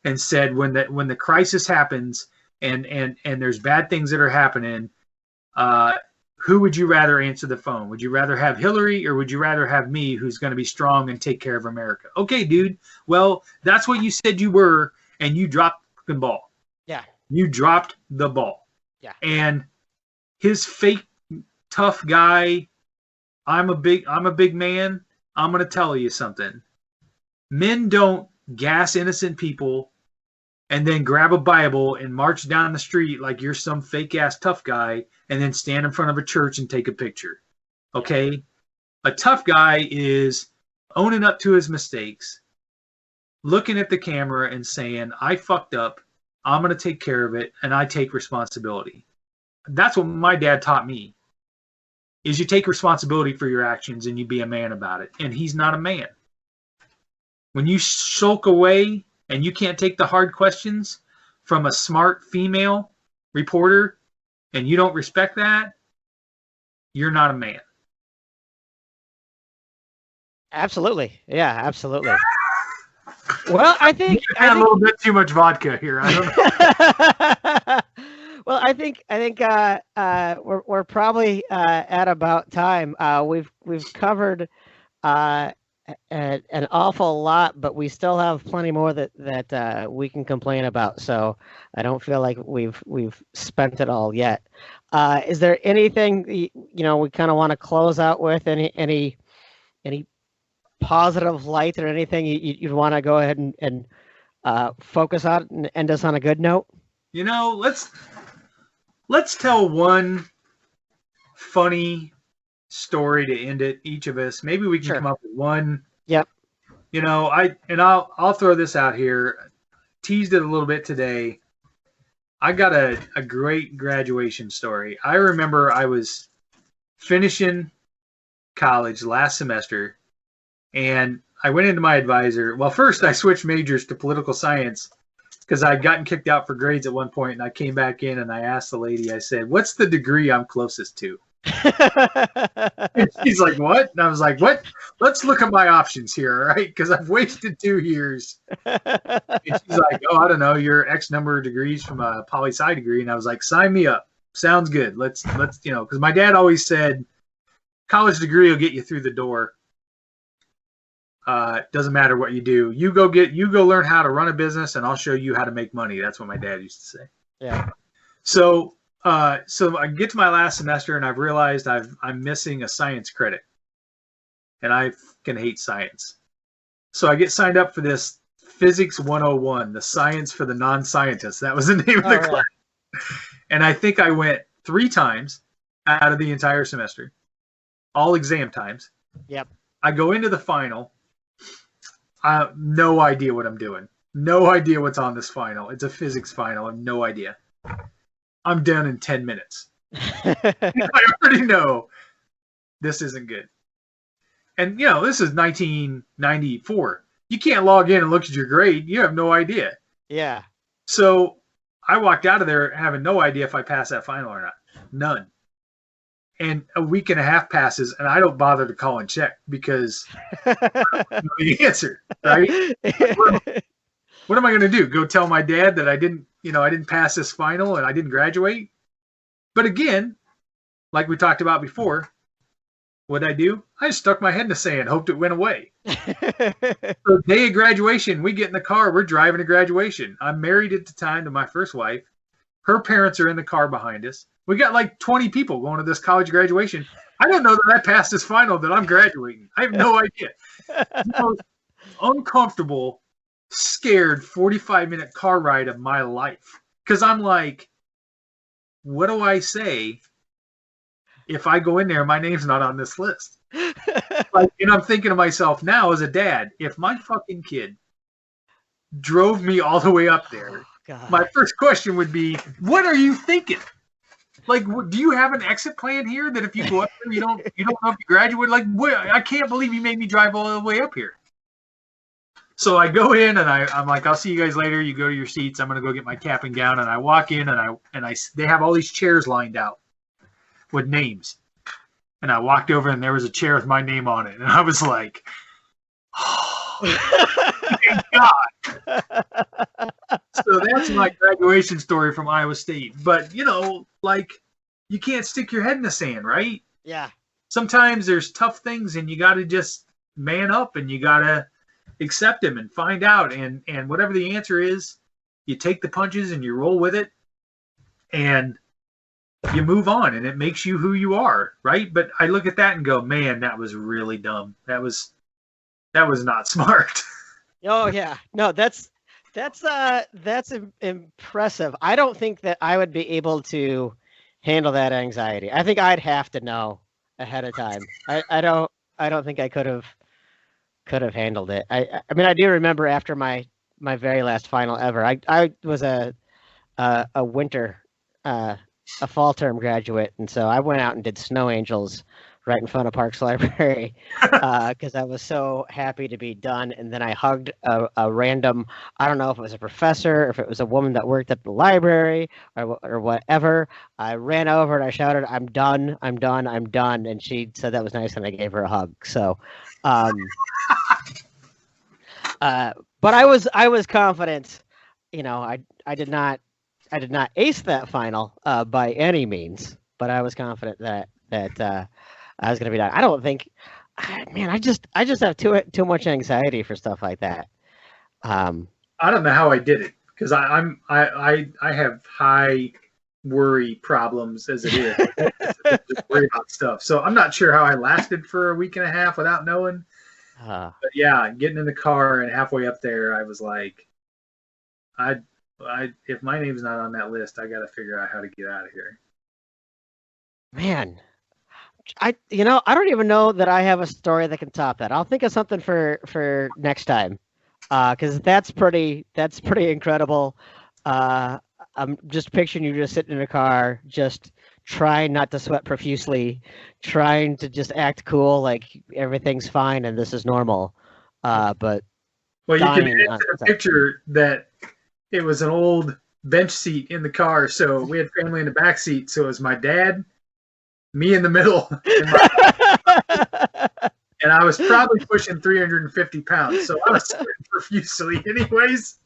and said, when the crisis happens and there's bad things that are happening, who would you rather answer the phone? Would you rather have Hillary, or would you rather have me, who's going to be strong and take care of America? Okay, dude. Well, that's what you said you were, and you dropped the ball. Yeah. You dropped the ball. Yeah. And his fake tough guy, I'm a big man. I'm going to tell you something. Men don't gas innocent people and then grab a Bible and march down the street like you're some fake ass tough guy and then stand in front of a church and take a picture. Okay? A tough guy is owning up to his mistakes, looking at the camera and saying, I fucked up. I'm going to take care of it, and I take responsibility. That's what my dad taught me. Is you take responsibility for your actions and you be a man about it. And he's not a man. When you sulk away and you can't take the hard questions from a smart female reporter and you don't respect that, you're not a man. Absolutely. Yeah, absolutely. Well, I think I had a little bit too much vodka here. I don't know. Well, I think we're probably at about time. We've covered an awful lot, but we still have plenty more that we can complain about. So I don't feel like we've spent it all yet. Is there anything we kind of want to close out with? Any positive light or anything you'd want to go ahead and focus on and end us on a good note? You know, let's tell one funny story to end it, each of us. Maybe we can come up with one. Yep. You know, I'll throw this out here. Teased it a little bit today. I got a great graduation story. I remember I was finishing college last semester, and I went into my advisor. Well, first I switched majors to political science because I'd gotten kicked out for grades at one point, and I came back in and I asked the lady, I said, what's the degree I'm closest to? And she's like, what? And I was like, what? Let's look at my options here, all right? Because I've wasted 2 years. And she's like, oh, I don't know, you're X number of degrees from a poli-sci degree. And I was like, sign me up. Sounds good. Let's because my dad always said, college degree will get you through the door. Doesn't matter what you do. You go learn how to run a business, and I'll show you how to make money. That's what my dad used to say. Yeah. So I get to my last semester, and I've realized I'm missing a science credit, and I can hate science. So I get signed up for this Physics 101, the science for the non-scientists. That was the name of the class. And I think I went 3 times out of the entire semester, all exam times. Yep. I go into the final. No idea what I'm doing. No idea what's on this final. It's a physics final. I have no idea. I'm done in 10 minutes. I already know this isn't good. And, this is 1994. You can't log in and look at your grade. You have no idea. Yeah. So I walked out of there having no idea if I passed that final or not. None. and a week and a half passes, and I don't bother to call and check because I don't know the answer, right? What am I going to do? Go tell my dad that I didn't pass this final and I didn't graduate? But again, like we talked about before, what did I do? I just stuck my head in the sand, hoped it went away. So day of graduation, we get in the car, we're driving to graduation. I'm married at the time to my first wife. Her parents are in the car behind us. We got like 20 people going to this college graduation. I don't know that I passed this final, that I'm graduating. I have no idea. The most uncomfortable, scared 45-minute car ride of my life. Because I'm like, what do I say if I go in there and my name's not on this list? Like, and I'm thinking to myself now as a dad, if my fucking kid drove me all the way up there, my first question would be, what are you thinking? Like, do you have an exit plan here that if you go up there, you don't know if you graduate? Like, what? I can't believe you made me drive all the way up here. So I go in and I'm like, I'll see you guys later. You go to your seats. I'm gonna go get my cap and gown. And I walk in and they have all these chairs lined out with names. And I walked over and there was a chair with my name on it, and I was like, oh, thank God. So that's my graduation story from Iowa State. But, like, you can't stick your head in the sand, right? Yeah. Sometimes there's tough things and you got to just man up and you got to accept them and find out. And whatever the answer is, you take the punches and you roll with it and you move on, and it makes you who you are, right? But I look at that and go, man, that was really dumb. That was not smart. Oh yeah, no, that's impressive. I don't think that I would be able to handle that anxiety. I think I'd have to know ahead of time. I don't think I could have handled it. I mean, I do remember after my very last final ever. I was a winter a fall term graduate, and so I went out and did snow angels right in front of Parks Library because I was so happy to be done. And then I hugged a random, I don't know if it was a professor, if it was a woman that worked at the library or whatever. I ran over and I shouted, I'm done, I'm done, I'm done. And she said that was nice, and I gave her a hug. So, but I was confident, I did not ace that final by any means, but I was confident that I was going to be done. I don't think, man, I just have too much anxiety for stuff like that. I don't know how I did it because I have high worry problems as it is. Just worry about stuff. So I'm not sure how I lasted for a week and a half without knowing. But yeah, getting in the car and halfway up there, I was like, if my name's not on that list, I got to figure out how to get out of here. Man, I don't even know that I have a story that can top that. I'll think of something for next time, because that's pretty incredible. I'm just picturing you just sitting in a car, just trying not to sweat profusely, trying to just act cool, like everything's fine and this is normal. But well, you can add to the picture that it was an old bench seat in the car, so we had family in the back seat. So it was my dad, me in the middle, and I was probably pushing 350 pounds, so I was sweating profusely anyways.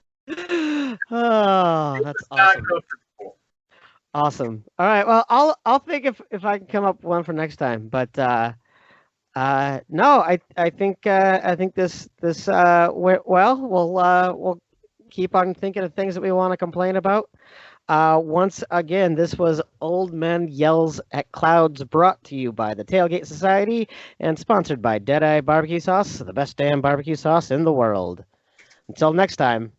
Oh, that's awesome. Awesome. All right. Well, I'll think if I can come up with one for next time. But no, I think this went well. We'll keep on thinking of things that we want to complain about. Once again, this was Old Men Yells at Clouds, brought to you by the Tailgate Society and sponsored by Deadeye Barbecue Sauce, the best damn barbecue sauce in the world. Until next time,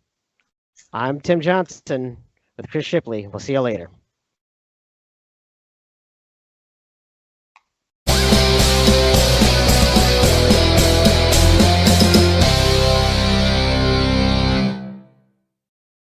I'm Tim Johnson with Chris Shipley. We'll see you later.